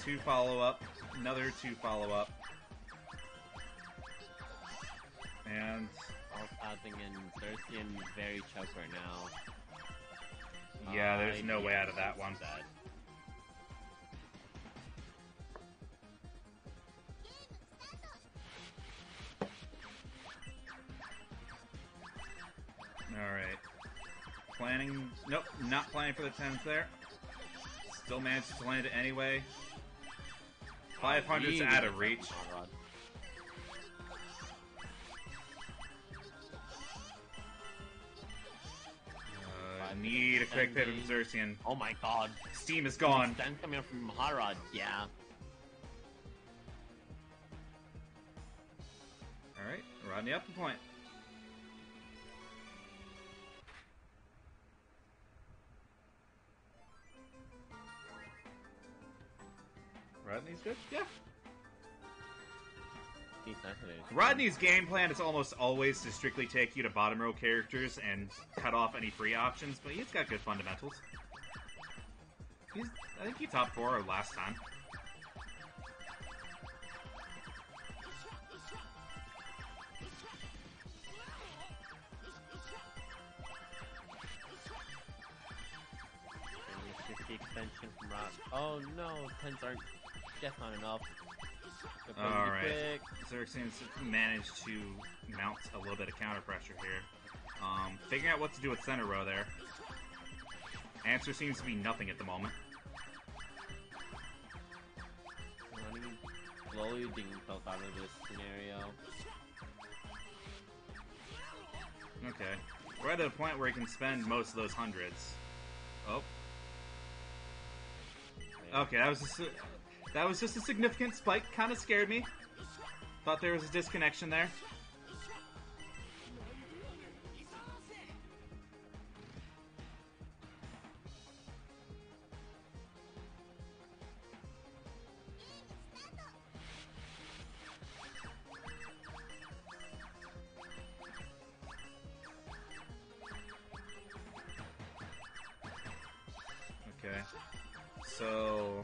2 follow-up. Another 2 follow-up. And...
All passing and Xerxian very choked right now.
yeah, there's no way out of that one.
That.
Alright. Planning... Nope, not planning for the 10s there. Still manages to land it anyway. 500's out of reach. Need a quick pivot from Xerxian.
Oh my god.
Steam is gone.
Then coming up from Hot Rod, yeah.
Alright, Rodney up the point. Rodney's good? Yeah. Rodney's game plan is almost always to strictly take you to bottom row characters and cut off any free options, but he's got good fundamentals. I think he top 4 last time.
Extension from Rob. Oh no, 10s aren't just not enough.
Alright. Xerxian's managed to mount a little bit of counter pressure here. Figuring out what to do with center row there. Answer seems to be nothing at the moment.
Running slowly digging himself out of this scenario.
Okay. We're at a point where he can spend most of those hundreds. Oh. Okay, that was just a significant spike. Kind of scared me. Thought there was a disconnection there. Okay. So...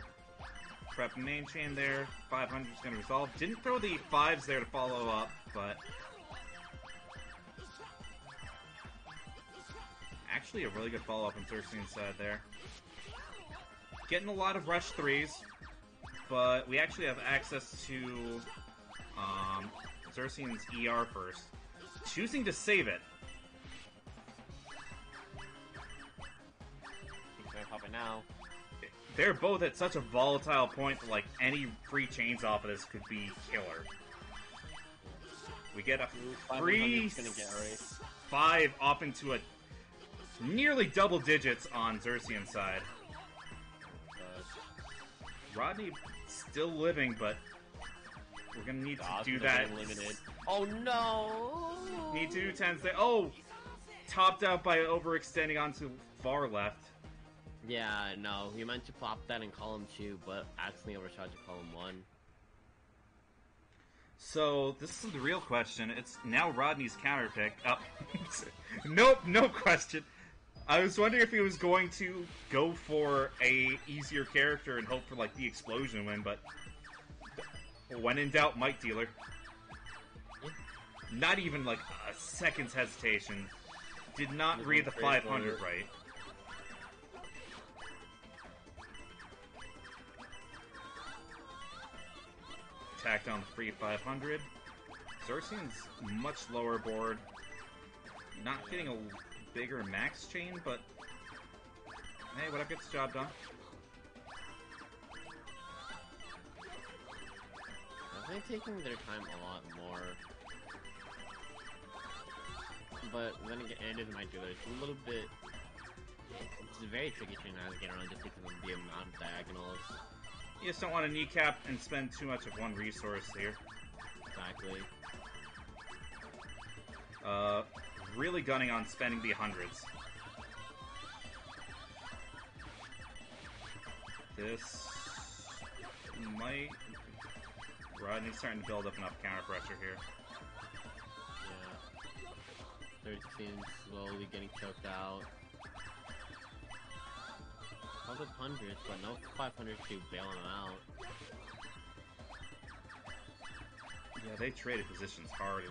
prep main chain there. 500 is going to resolve. Didn't throw the 5s there to follow up, but... actually a really good follow-up on Xerxian's side there. Getting a lot of rush 3s, but we actually have access to Xerxian's ER first. Choosing to save it.
He's gonna pop it now.
They're both at such a volatile point that, like, any free chains off of this could be killer. We get a free 5 off into a nearly double digits on Xerxian's side. Rodney still living, but we're gonna need to do that.
Limited. Oh no!
Need to do 10s there. Oh! Topped out by overextending onto far left.
Yeah, no, he meant to pop that in column 2, but accidentally overshot to column 1.
So, this is the real question. It's now Rodney's counter pick. Oh. Nope, no question. I was wondering if he was going to go for a easier character and hope for, like, the explosion win, but when in doubt, Might Dealer. Not even, like, a second's hesitation. Did not read the 500 right. Tacked on the free 500. Xerxian's much lower board. Not getting a bigger max chain, but hey, whatever gets the job done.
They're taking their time a lot more. But then again, it is my dealer. It's a little bit... it's a very tricky chain to get around just because of the amount of diagonals.
You just don't want to kneecap and spend too much of one resource here.
Exactly.
Really gunning on spending the hundreds. This might... Rodney's starting to build up enough counter pressure here.
Yeah. 13 slowly getting choked out. All the hundreds, but no 500 to bail him out.
Yeah, they traded positions hard.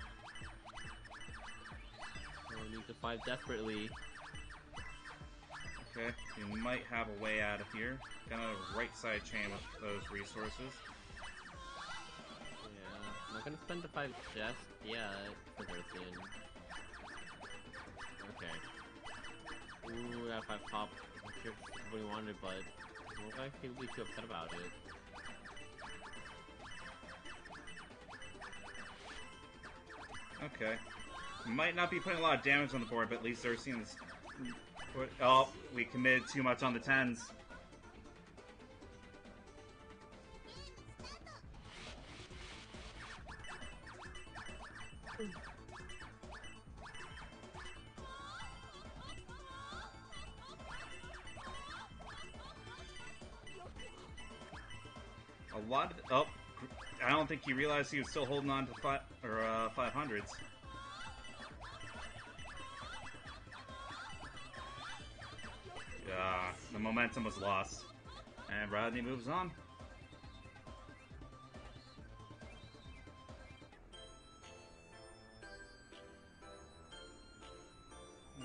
So we need to fight desperately.
Okay, you might have a way out of here. Gonna right side chain with those resources.
Yeah, I'm not gonna spend the 5 just yet for Earthian. Okay. Ooh, that 5 pop. I'm sure what he wanted, but I won't actually be too upset about it.
Okay. Might not be putting a lot of damage on the board, but at least Ursian's... Oh, we committed too much on the 10s. A lot of... Oh, I don't think he realized he was still holding on to 500s. Yeah, the momentum was lost. And Rodney moves on.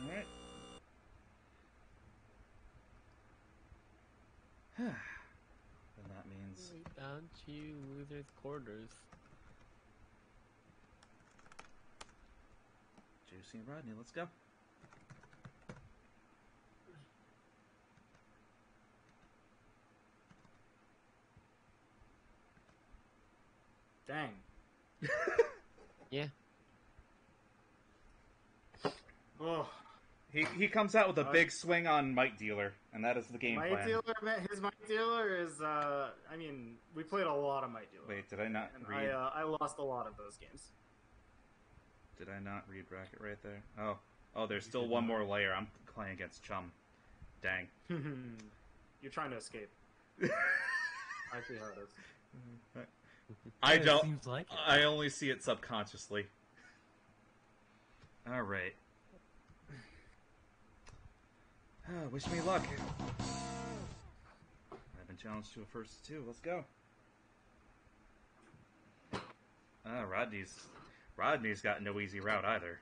Alright. Then that means...
Down to losers' quarters.
Juicy and Rodney, let's go.
Dang.
Yeah.
Oh,
He comes out with a big swing on Might Dealer, and that is the game
Might
plan.
Dealer, man, his Might Dealer is, I mean, we played a lot of Might Dealer.
Wait, did I not
and
read?
I lost a lot of those games.
Did I not read bracket right there? Oh, there's still one more layer. I'm playing against Chum. Dang.
You're trying to escape. I see how it is.
I
Yeah, it
don't.
seems like it.
I only see it subconsciously. All right. Wish me luck. I've been challenged to a first two. Let's go. Rodney's got no easy route either.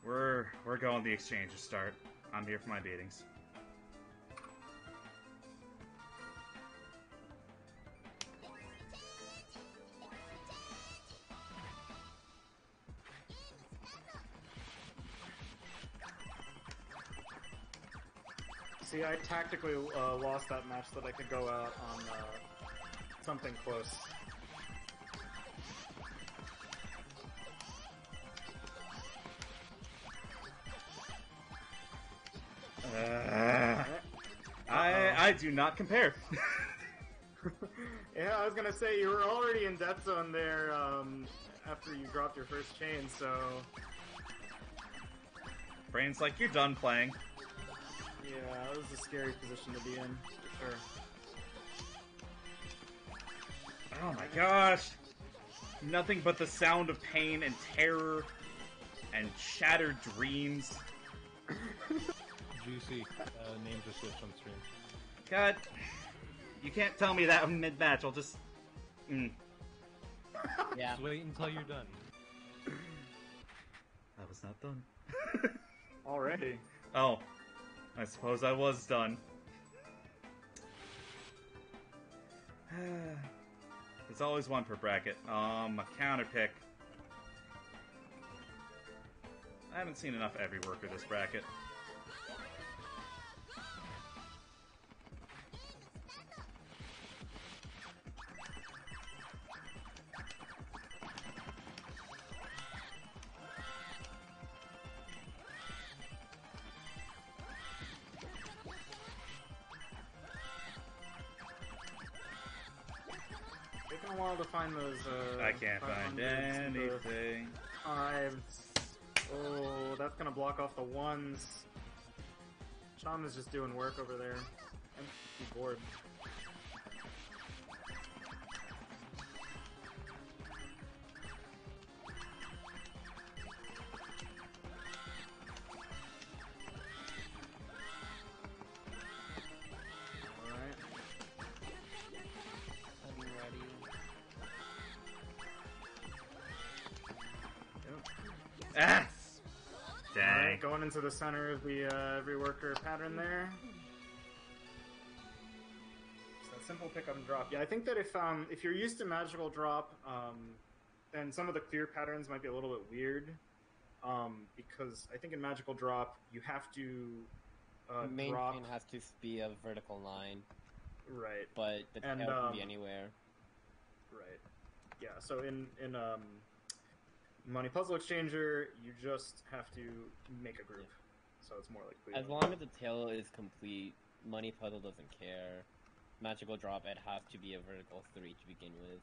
We're going the exchange to start. I'm here for my beatings.
See, I tactically lost that match so that I could go out on something close.
I do not compare.
Yeah, I was gonna say, you were already in death zone there after you dropped your first chain, so...
Brain's like, you're done playing.
Yeah, that was a scary position to be in, for sure.
Oh my gosh! Nothing but the sound of pain and terror and shattered dreams.
Juicy, names are switched on stream.
God, you can't tell me that mid-match. I'll just...
Yeah.
Just wait until you're done.
I was not done.
Already.
Oh, I suppose I was done. There's always one per bracket. A counter pick. I haven't seen enough every worker this bracket.
Taking a while to find those,
I can't find
500s and the
anything.
5s. Oh, that's gonna block off the 1s. Chom is just doing work over there. Empty board. going into the center of the every worker pattern there. Just that simple pick up and drop. Yeah, I think that if you're used to magical drop, then some of the clear patterns might be a little bit weird. Because I think in magical drop you have to
Main
drop.
train has to be a vertical line,
Right.
but the tail
And,
can be anywhere.
Right. Yeah. So in Money Puzzle Exchanger, you just have to make a group. So it's more like
As
Cleveland.
long as the tail is complete, Money Puzzle doesn't care. Magical drop, it has to be a vertical 3 to begin with.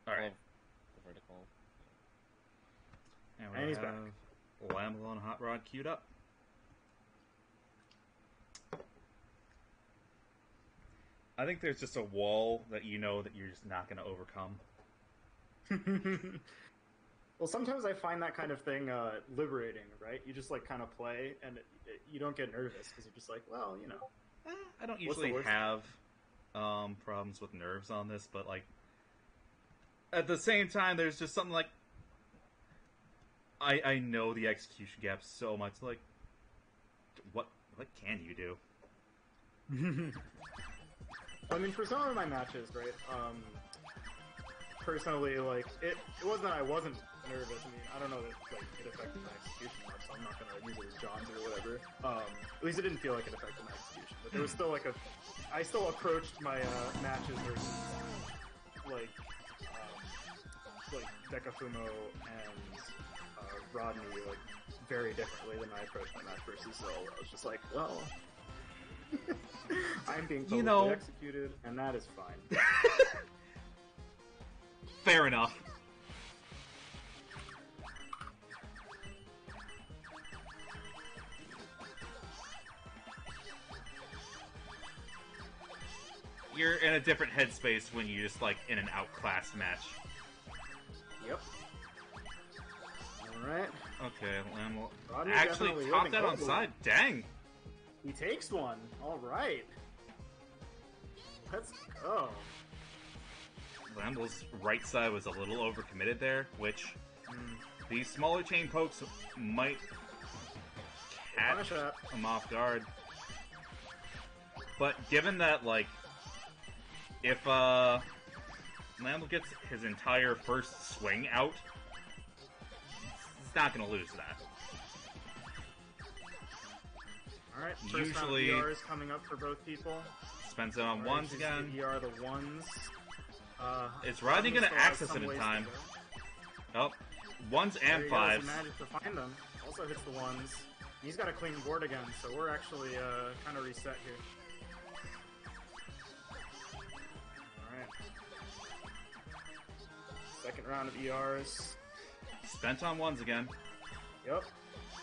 Alright.
The vertical.
And he's back.
Lambo and Hot Rod queued up. I think there's just a wall that you know that you're just not going to overcome.
Well, sometimes I find that kind of thing liberating, right? You just like kind of play, and you don't get nervous because you're just like, well, you know.
I don't
What's the
usually
worst?
have problems with nerves on this, but like at the same time, there's just something like I know the execution gap so much. Like, what can you do?
I mean, for some of my matches, right? Personally, like it wasn't that I wasn't nervous. I mean, I don't know that like it affected my execution much, so I'm not gonna use it as John's or whatever. At least it didn't feel like it affected my execution, but there was still like I still approached my matches versus like Dekafumo and Rodney like very differently than I approached my match versus Zil. I was just like, well, I'm being totally executed, and that is fine.
Fair enough. You're in a different headspace when you're just like in an outclassed match.
Yep. Alright.
Okay, Lamb will
Rodney
actually
definitely
top
living
that on
over.
side. Dang.
He takes one. Alright. Let's go.
Lamble's right side was a little overcommitted there, which these smaller chain pokes might catch
Punish that.
him off guard. But given that, like, if Lamble gets his entire first swing out, he's not going to lose that.
Alright,
Usually-
first round ER is coming up for both people.
Spends it on
Alright,
ones
he's
again.
the ER the ones.
Is Rodney gonna
still has
access
some
it in
ways to
time?
go.
Oh, ones
There
and
he goes,
fives.
he managed to find them. Also hits the ones. He's got a clean board again, so we're actually kind of reset here. Alright. Second round of ERs.
Spent on ones again.
Yep.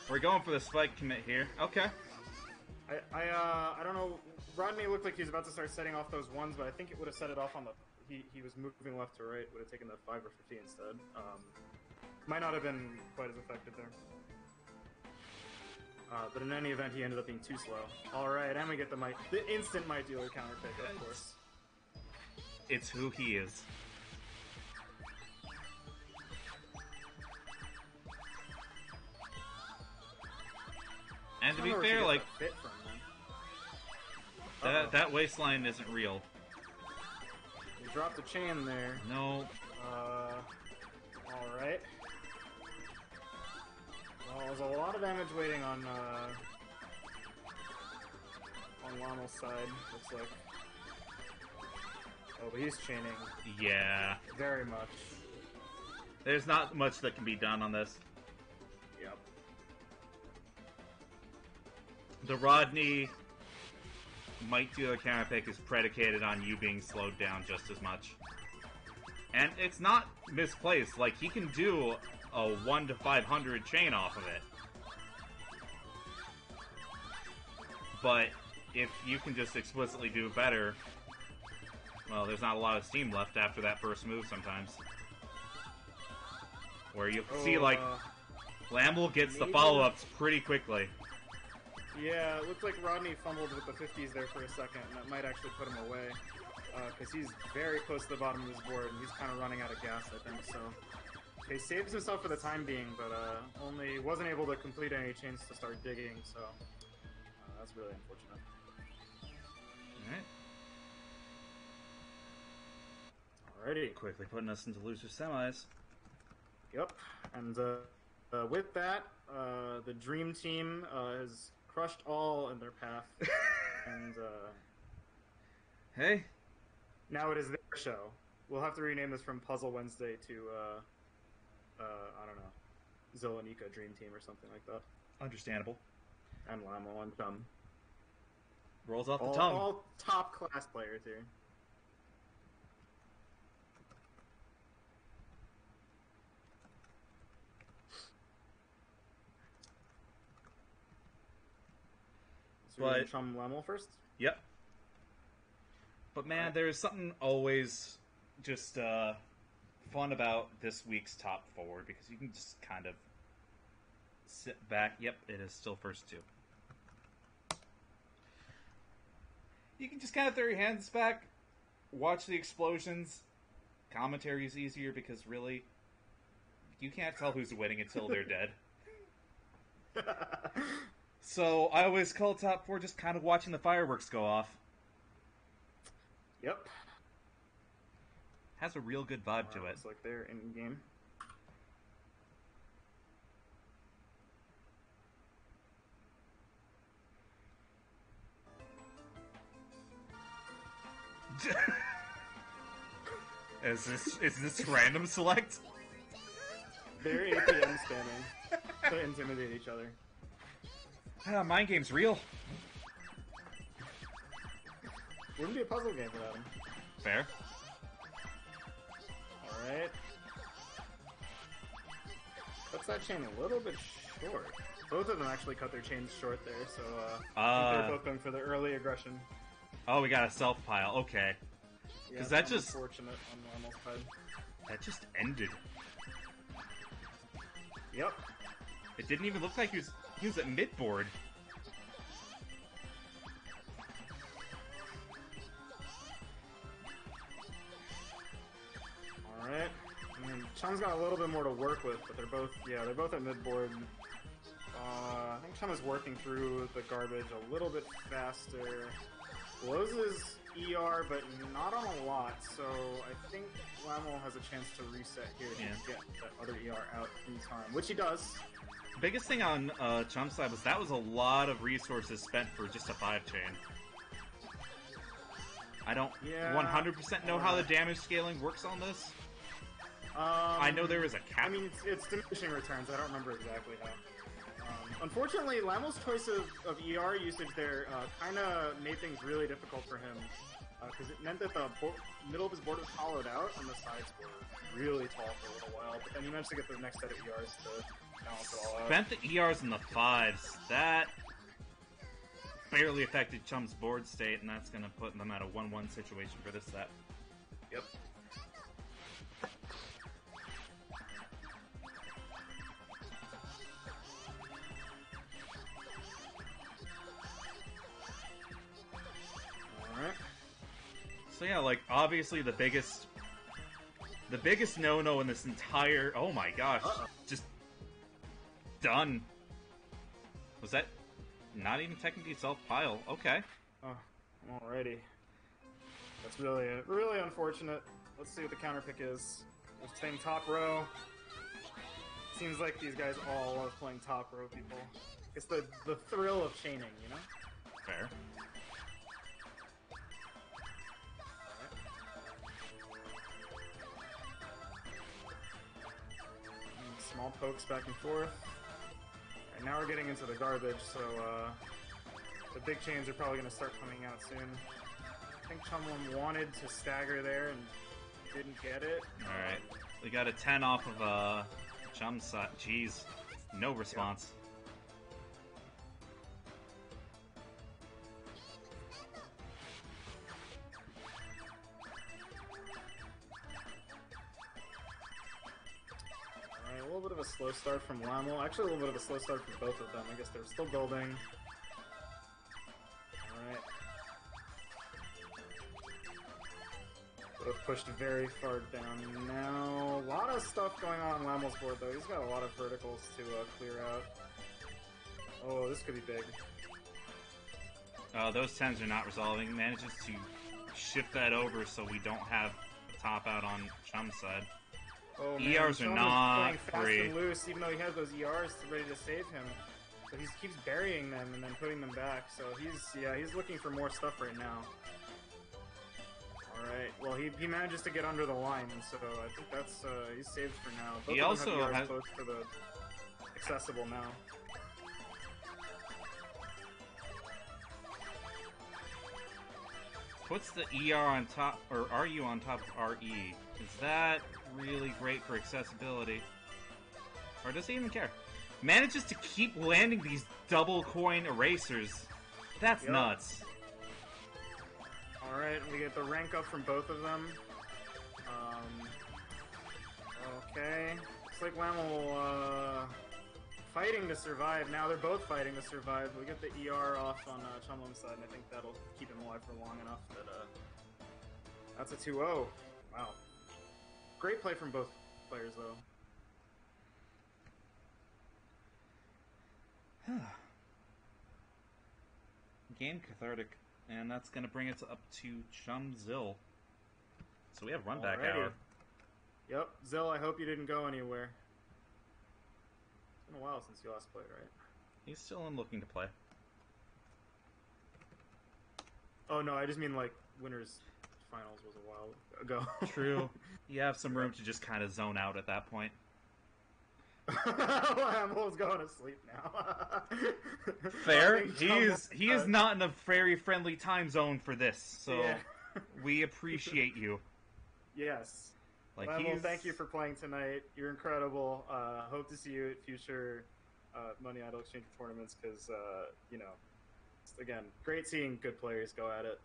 We're going for the spike commit here. Okay.
I don't know. Rodney looked like he was about to start setting off those ones, but I think it would have set it off on the. He was moving left to right. Would have taken the 5 or 50 instead. Might not have been quite as effective there. But in any event, he ended up being too slow. All right, and we get the instant might dealer counter pick, of course.
It's who he is. And to
I
be
don't know where
fair,
she
like,
gets that fit from, then.
that waistline isn't real.
You dropped the chain there.
No.
All right. Well, there's a lot of damage waiting on Lionel's side. Looks like. Oh, but he's chaining
Yeah.
very much.
There's not much that can be done on this.
Yep.
The Rodney might dealer counter pick is predicated on you being slowed down just as much. And it's not misplaced. Like, he can do a 1 to 500 chain off of it. But if you can just explicitly do better, well, there's not a lot of steam left after that first move sometimes. Where you see, like, Lamble gets the
maybe-
follow-ups pretty quickly.
Yeah, it looked like Rodney fumbled with the 50s there for a second, and that might actually put him away. Because he's very close to the bottom of his board, and he's kind of running out of gas, I think, so... he saves himself for the time being, but only wasn't able to complete any chains to start digging, so that's really unfortunate.
Alright.
Alrighty.
Quickly putting us into loser semis.
Yep. And with that, the Dream Team has crushed all in their path, and
Hey,
now it is their show. We'll have to rename this from Puzzle Wednesday to I don't know, Zelenika Dream Team or something like that.
understandable.
And Lamo and Chum.
Rolls off the tongue.
All top class players here. So we're
But-
doing Chum Lamo first?
Yep. But man,
Alright.
there's something always just fun about this week's top four because you can just kind of sit back. Yep, it is still first two. You can just kind of throw your hands back, watch the explosions. Commentary is easier because really, you can't tell who's winning until they're dead. So I always call top four just kind of watching the fireworks go off.
Yep.
Has a real good vibe to it.
Looks like they're in game.
Is this random select?
They're APM spamming to intimidate each other.
Ah, mind game's real.
Wouldn't be a puzzle game without him.
Fair.
Alright. Cuts that chain a little bit short. Both of them actually cut their chains short there, so I think they're both going for the early aggression.
Oh, we got a self pile. Okay,
Yeah,
'Cause that just-
unfortunate on Lamo's side.
that just ended.
Yep.
It didn't even look like he was at mid board.
Alright. I mean, Chum's got a little bit more to work with, but they're both at mid board. I think Chum is working through the garbage a little bit faster. Blows his ER, but not on a lot, so I think Lamo has a chance to reset here to
Yeah.
get that other ER out in time, which he does.
Biggest thing on Chump's side was that was a lot of resources spent for just a 5-chain. I don't
Yeah.
100% know how the damage scaling works on this. I know there is a cap.
I mean, it's diminishing returns. I don't remember exactly how. Unfortunately, Lamo's choice of ER usage there kind of made things really difficult for him, because it meant that the middle of his board was hollowed out and the sides were really tall for a little while, but then he managed to get the next set of ERs to balance it all out.
Spent the ERs in the 5s. That barely affected Chum's board state, and that's going to put them at a 1-1 situation for this set.
Yep. Alright.
So yeah, like, obviously the biggest no-no in this entire... Oh my gosh.
Uh-oh.
Just done. Was that not even technically self-pile? Okay.
Oh, alrighty. That's really unfortunate. Let's see what the counter pick is. We're staying top row. Seems like these guys all love playing top row people. It's the thrill of chaining, you know?
Fair.
Small pokes back and forth. And now we're getting into the garbage, so the big chains are probably going to start coming out soon. I think Chumlin wanted to stagger there and didn't get it.
Alright. We got a 10 off of Chum's side. Jeez. No response.
Alright, a little bit of a slow start from Lamo. Actually, a little bit of a slow start from both of them. I guess they're still building. Alright. Both pushed very far down now. A lot of stuff going on Lamel's board, though. He's got a lot of verticals to clear out. Oh, this could be big.
Those 10s are not resolving. Manages to shift that over so we don't have a top out on Chum's side.
Oh,
ERs
man.
are
Chum is
not
playing fast
free.
and loose, even though he has those ERs ready to save him. But he keeps burying them and then putting them back. So he's looking for more stuff right now. Alright, well he manages to get under the line, and so I think that's he's saved for now. Both
He
of them
also
have ERs
has-
both for the accessible now.
Puts the ER on top, or RU on top of RE. Is that really great for accessibility? Or does he even care? Manages to keep landing these double coin erasers. That's
Yep.
nuts.
Alright, we get the rank up from both of them. Okay. Looks like Lamel, fighting to survive. Now they're both fighting to survive. We get the ER off on Chumlam's side, and I think that'll keep him alive for long enough that, that's a 2-0. Wow. Great play from both players, though.
Game cathartic. And that's going to bring it up to Chum Zill. So we have run back
Alrighty.
hour.
Yep, Zill, I hope you didn't go anywhere. It's been a while since you last played, right?
He's still in looking to play.
Oh, no, I just mean, like, winners finals was a while ago.
True. You have some room to just kind of zone out at that point.
Lamel's going to sleep now.
Fair.
I think
He is not in a very friendly time zone for this, so
Yeah.
we appreciate you.
Yes.
Like
Lamel, thank you for playing tonight. You're incredible. Hope to see you at future Money Idol Exchange tournaments because, you know, again, great seeing good players go at it.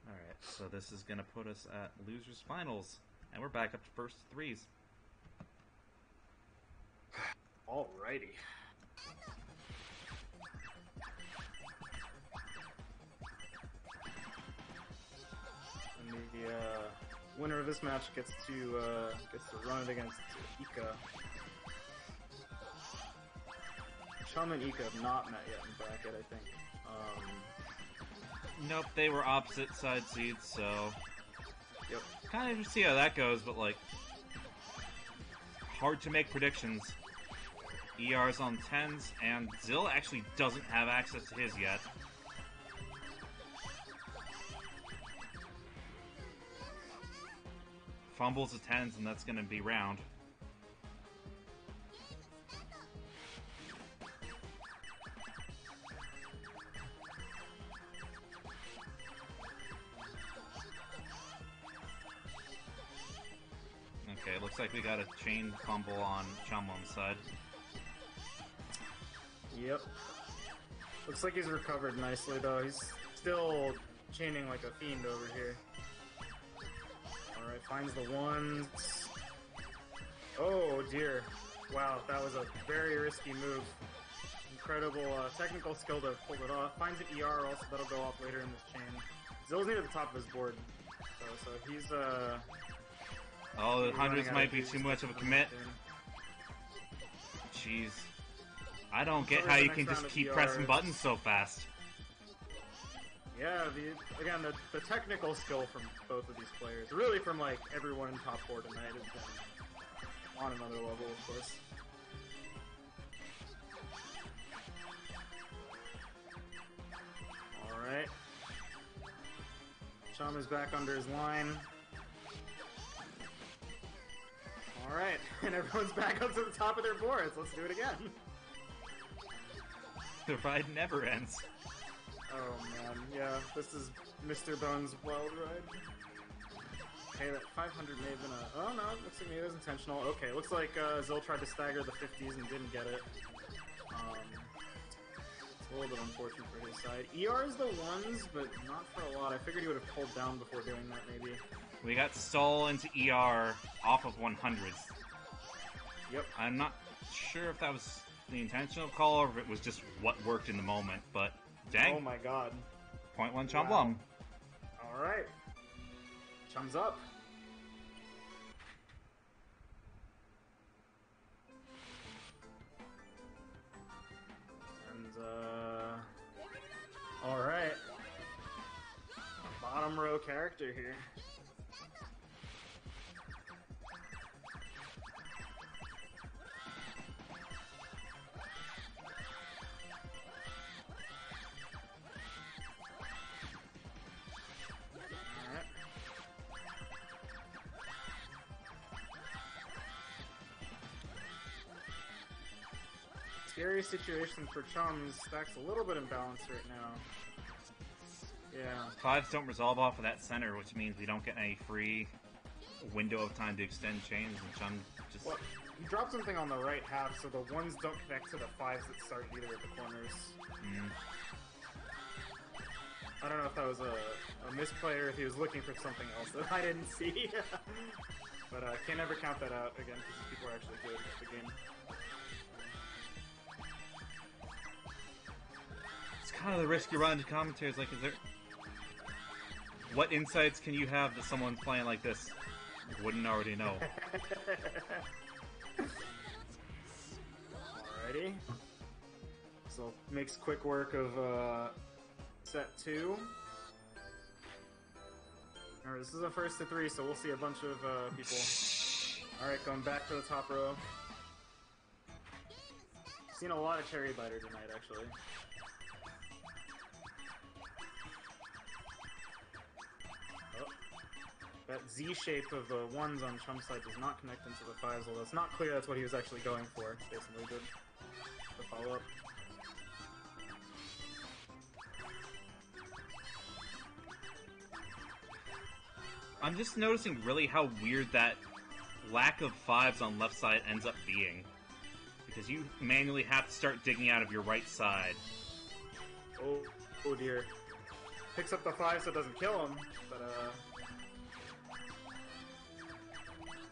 Alright, so this is going to put us at losers finals, and we're back up to first threes.
Alrighty. And the winner of this match gets to run it against Ika. Chum and Ika have not met yet in bracket, I think.
Nope, they were opposite side seeds, so
Yep.
kind of see how that goes, but like hard to make predictions. ER's on 10s, and Zill actually doesn't have access to his yet. Fumbles a 10s, and that's going to be round. Okay, looks like we got a chain fumble on Chumlam's side.
Yep. Looks like he's recovered nicely, though. He's still chaining like a fiend over here. Alright, finds the ones. Oh, dear. Wow, that was a very risky move. Incredible technical skill to pull it off. Finds an ER also, that'll go off later in this chain. Zill's near the top of his board. So he's,
Oh, the
running
hundreds
out
might
of
be
juice
too much of a commit.
soon.
Jeez. I don't get
Sorry,
how
the
you
next
can just
round of
keep pressing
PRs.
buttons so fast.
Yeah, again, the technical skill from both of these players, really from like everyone in top 4 tonight, has been on another level, of course. Alright. Chum is back under his line. Alright, and everyone's back up to the top of their boards. Let's do it again.
The ride never ends.
Oh man, yeah, this is Mr. Bones' wild ride. Okay, that 500 may have been a... Oh no, looks like maybe it was intentional. Okay, looks like Zill tried to stagger the 50s and didn't get it. It's a little bit unfortunate for his side. ER is the ones, but not for a lot. I figured he would have pulled down before doing that, maybe.
We got stall into ER off of 100s.
Yep.
I'm not sure if that was the intentional call or if it was just what worked in the moment, but dang.
Oh my god.
Point one Chum
Wow.
Lum.
Oh Alright. Chum's up. And, alright. Bottom row character here. Alright. Scary situation for Chums. Stack's a little bit imbalanced right now. Yeah.
Fives don't resolve off of that center, which means we don't get any free window of time to extend chains, and Chum just...
Well, you drop something on the right half, so the ones don't connect to the fives that start either at the corners. I don't know if that was a misplay or if he was looking for something else that I didn't see. But can't ever count that out again because these people are actually good at the game.
It's kind of the risk you run into commentaries. Like, is there... What insights can you have that someone playing like this wouldn't already know?
Alrighty. So, makes quick work of set 2. Alright, this is a first to 3, so we'll see a bunch of people. Alright, going back to the top row. Seen a lot of Cherry Biter tonight, actually. Oh. That Z shape of the ones on Chum's side does not connect into the fives, although it's not clear that's what he was actually going for. Basically good. The follow-up.
I'm just noticing really how weird that lack of fives on left side ends up being. Because you manually have to start digging out of your right side.
Oh dear. Picks up the 5 so it doesn't kill him, but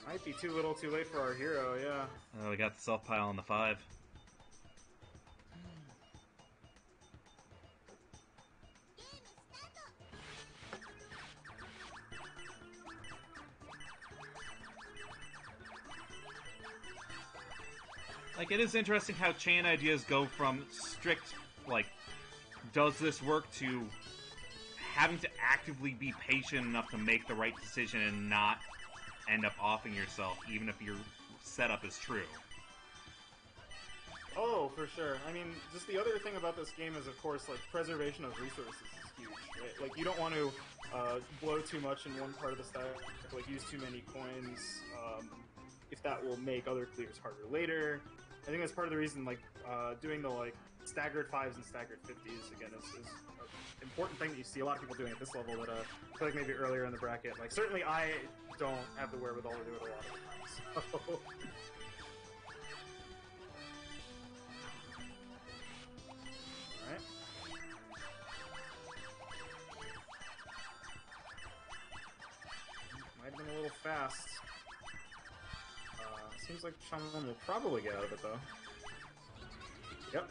might be too little too late for our hero, yeah.
We got the self pile on the 5. Like, it is interesting how chain ideas go from strict, like, does this work, to having to actively be patient enough to make the right decision and not end up offing yourself, even if your setup is true.
Oh, for sure. I mean, just the other thing about this game is, of course, like, preservation of resources is huge, right? Like, you don't want to blow too much in one part of the stack, like, use too many coins, if that will make other clears harder later. I think that's part of the reason, like, doing the, like, staggered 5s and staggered 50s, again, is an important thing that you see a lot of people doing at this level that, I feel like maybe earlier in the bracket. Like, certainly I don't have the wherewithal to do it a lot of the time, so... Alright. Might have been a little fast. Seems like Chumlin will probably get out of it, though. Yep.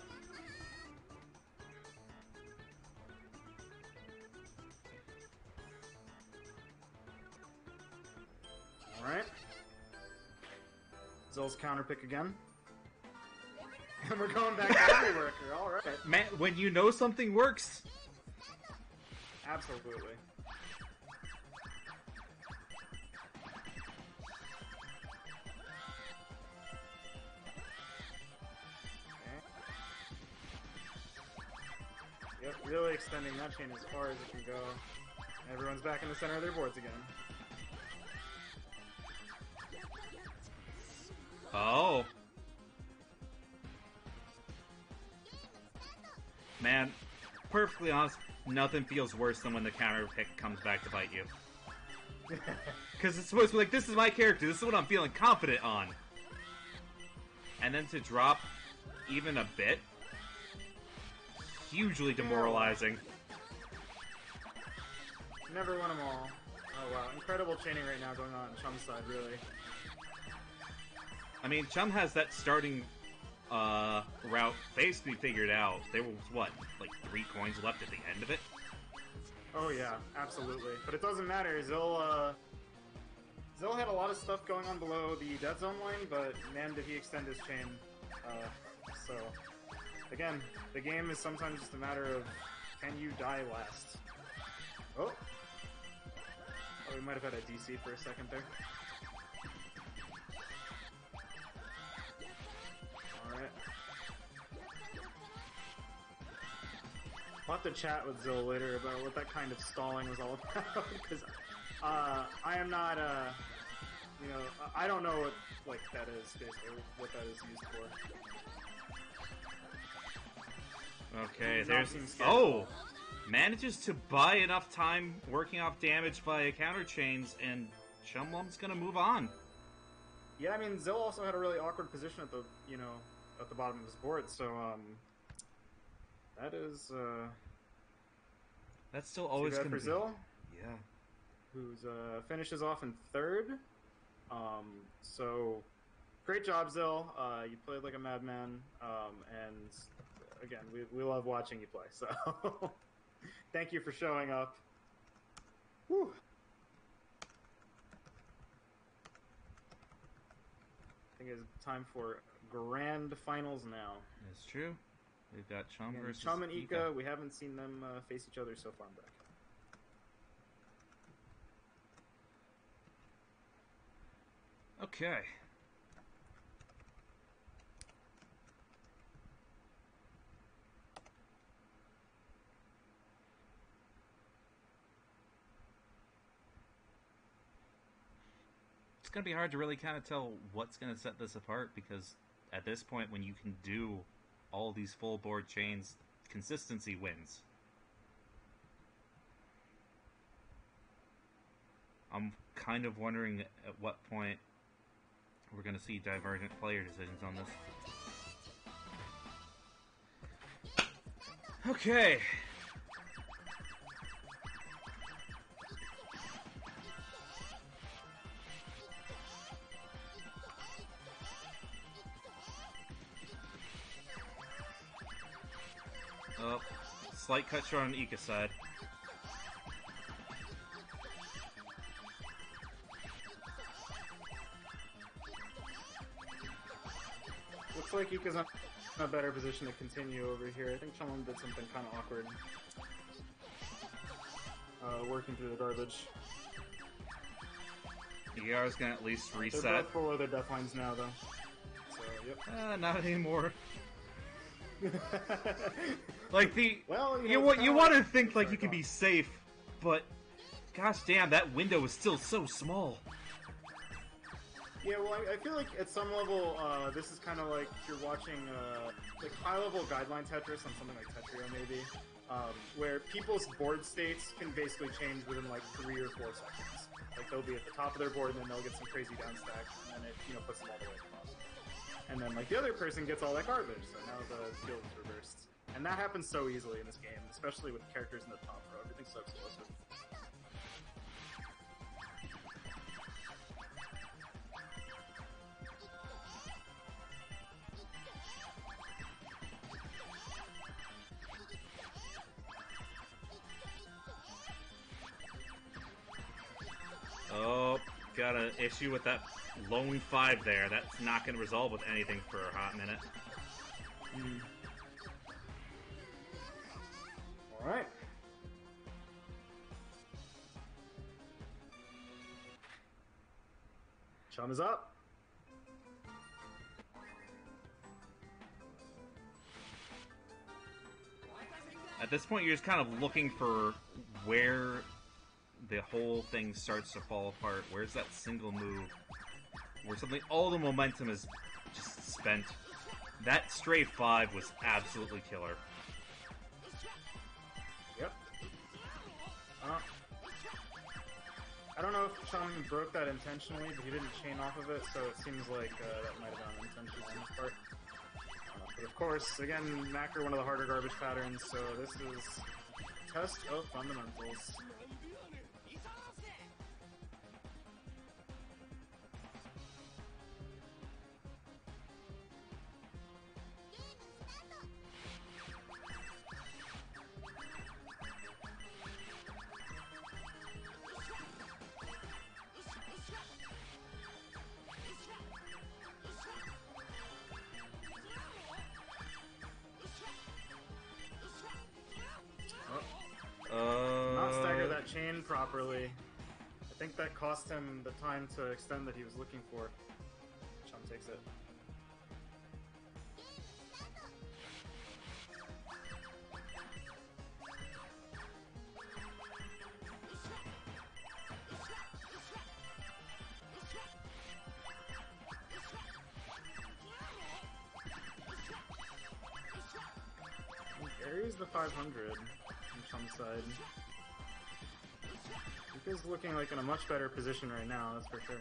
Alright. Zill's counterpick again. And we're going back to every worker, alright.
Man, when you know something works...
Absolutely. Yep, really extending that chain as far as it can go. Everyone's back in the center of their boards again.
Oh. Man, perfectly honest, nothing feels worse than when the counter pick comes back to bite you. Because it's supposed to be like, this is my character, this is what I'm feeling confident on. And then to drop even a bit, hugely demoralizing.
Never win them all. Oh wow, incredible chaining right now going on Chum's side, really.
I mean, Chum has that starting route basically figured out. There was, what, like 3 coins left at the end of it?
Oh yeah, absolutely. But it doesn't matter. Zill had a lot of stuff going on below the dead zone line, but man, did he extend his chain. So, again, the game is sometimes just a matter of can you die last. Oh, we might have had a DC for a second there. Alright. I'll have to chat with Zill later about what that kind of stalling was all about, because I am not, you know, I don't know what, like, that is, basically, what that is used for.
Okay,
Does not
there's...
seem scared.
Oh! Manages to buy enough time working off damage via counter chains, and Chumlum's gonna move on.
Yeah, I mean, Zill also had a really awkward position at the, you know, at the bottom of his board, so, that is,
That's still
too
always
bad
gonna
for
be...
Zill,
Yeah.
who's, finishes off in third. So, great job, Zill. You played like a madman, and, again, we love watching you play, so... Thank you for showing up. Whew. I think it's time for grand finals now.
That's true. We've got Chum
Again,
versus
Chum and Ika, we haven't seen them face each other so far in bracket.
Okay. It's going to be hard to really kind of tell what's going to set this apart, because at this point, when you can do all these full board chains, consistency wins. I'm kind of wondering at what point we're going to see divergent player decisions on this. Okay. Oh, slight cut short on Ika's side.
Looks like Ika's in a better position to continue over here. I think Chumlum did something kind of awkward. Working through the garbage.
ER's gonna at least
They're
reset.
both below their death lines now, though. So, yep.
Not anymore. Like the
Well,
you
it's kinda
want to
like-
think like
Sorry,
you can
go
be
on.
safe, but gosh damn, that window is still so small.
Yeah, well, I feel like at some level, this is kind of like you're watching, like high-level guideline Tetris on something like Tetrio, maybe, where people's board states can basically change within like 3 or 4 seconds. Like they'll be at the top of their board, and then they'll get some crazy downstack, and then it, you know, puts them all the way across. And then like the other person gets all that garbage, so now the field is reversed. And that happens so easily in this game, especially with characters in the top row. Everything's so explosive.
Oh, got an issue with that lone 5 there. That's not going to resolve with anything for a hot minute.
Alright. Chum is up.
At this point, you're just kind of looking for where the whole thing starts to fall apart. Where's that single move where something, all the momentum is just spent? That stray 5 was absolutely killer.
Yep. I don't know if Chum broke that intentionally, but he didn't chain off of it, so it seems like that might have been unintentional on his part. But of course, again, Macker, one of the harder garbage patterns, so this is test of fundamentals. chain properly. I think that cost him the time to extend that he was looking for. Chum takes it. Carries the 500 on Chum's side. Ika's looking like in a much better position right now, that's for sure.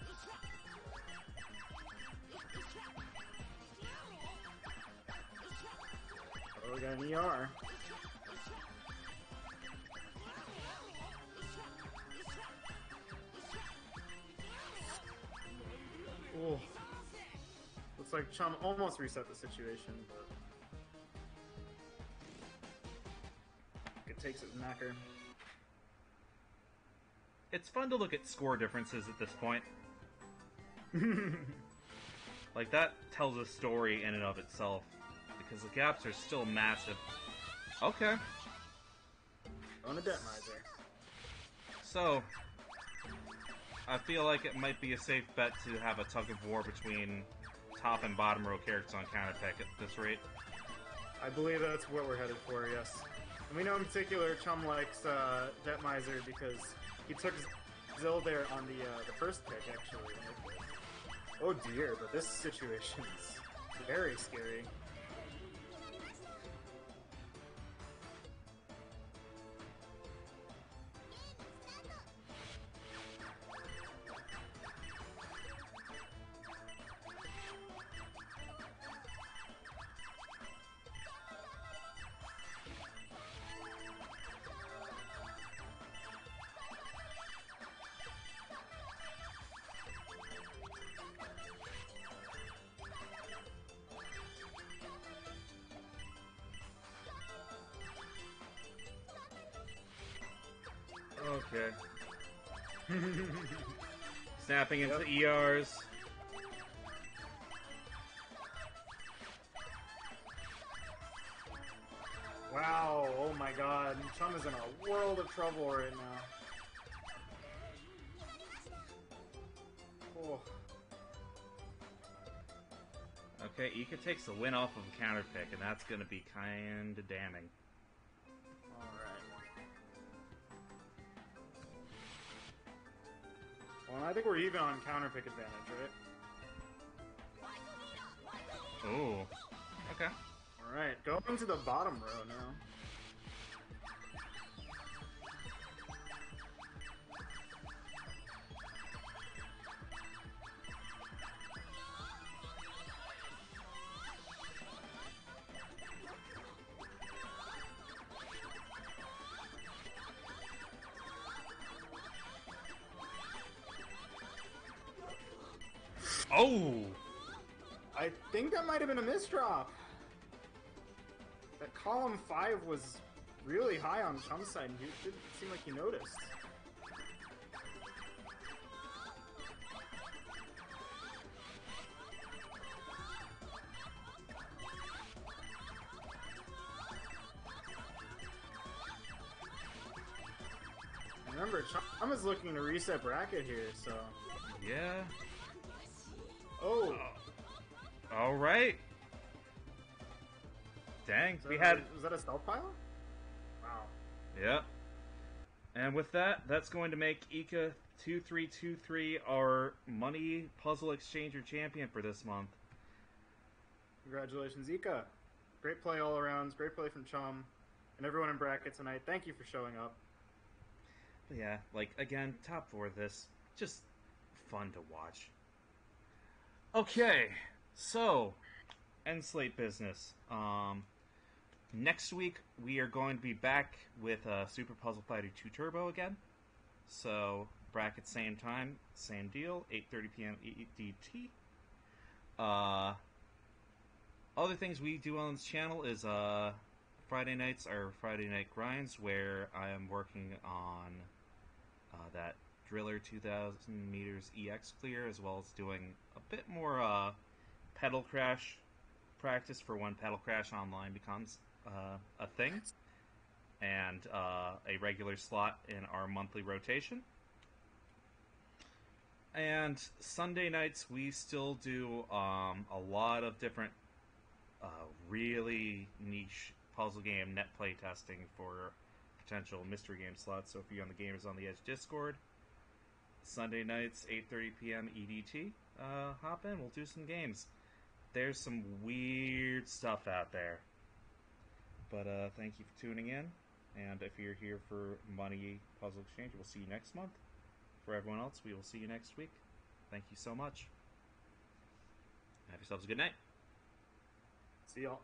Oh, we got an ER. Oh. Looks like Chum almost reset the situation, but it takes it knacker.
It's fun to look at score differences at this point. Like, that tells a story in and of itself, because the gaps are still massive. Okay.
On a Debt Miser.
So, I feel like it might be a safe bet to have a tug of war between top and bottom row characters on counterpick at this rate.
I believe that's what we're headed for, yes. And we know in particular Chum likes Debt Miser because he took Zill there on the first pick, actually. Oh dear, but this situation's very scary.
Okay. Snapping into ERs.
Wow, oh my god, Chum is in a world of trouble right now. Oh.
Okay, Ika takes the win off of a counter pick, and that's going to be kind of damning.
Alright. Well, I think we're even on counter pick advantage, right?
Ooh. Okay.
Alright, going to the bottom row now.
Oh!
I think that might have been a misdrop. That column 5 was really high on Chum's side, and it didn't seem like he noticed. Remember, Chum is looking to reset bracket here, so...
Yeah.
Oh!
Alright. Dang, we
Was
had...
that a stealth pile? Wow.
Yep. And with that, that's going to make Ika 2323 our Money Puzzle Exchanger champion for this month.
Congratulations, Ika. Great play all around. Great play from Chum. And everyone in bracket tonight, thank you for showing up.
But yeah, like, again, top 4 of this, just fun to watch. Okay, so, end slate business. Next week, we are going to be back with Super Puzzle Fighter 2 Turbo again. So, bracket same time, same deal, 8:30 p.m. EDT. Other things we do on this channel is Friday nights are Friday Night Grinds, where I am working on that Driller 2000 meters EX clear, as well as doing a bit more Pedal Crash practice for when Pedal Crash Online becomes a thing. and a regular slot in our monthly rotation. And Sunday nights, we still do a lot of different really niche puzzle game net play testing for potential mystery game slots. So if you're on the Gamers on the Edge Discord, Sunday nights, 8:30 p.m. EDT, hop in, we'll do some games. There's some weird stuff out there. But thank you for tuning in. And if you're here for Money Puzzle Exchange, we'll see you next month. For everyone else, we will see you next week. Thank you so much. Have yourselves a good night.
See y'all.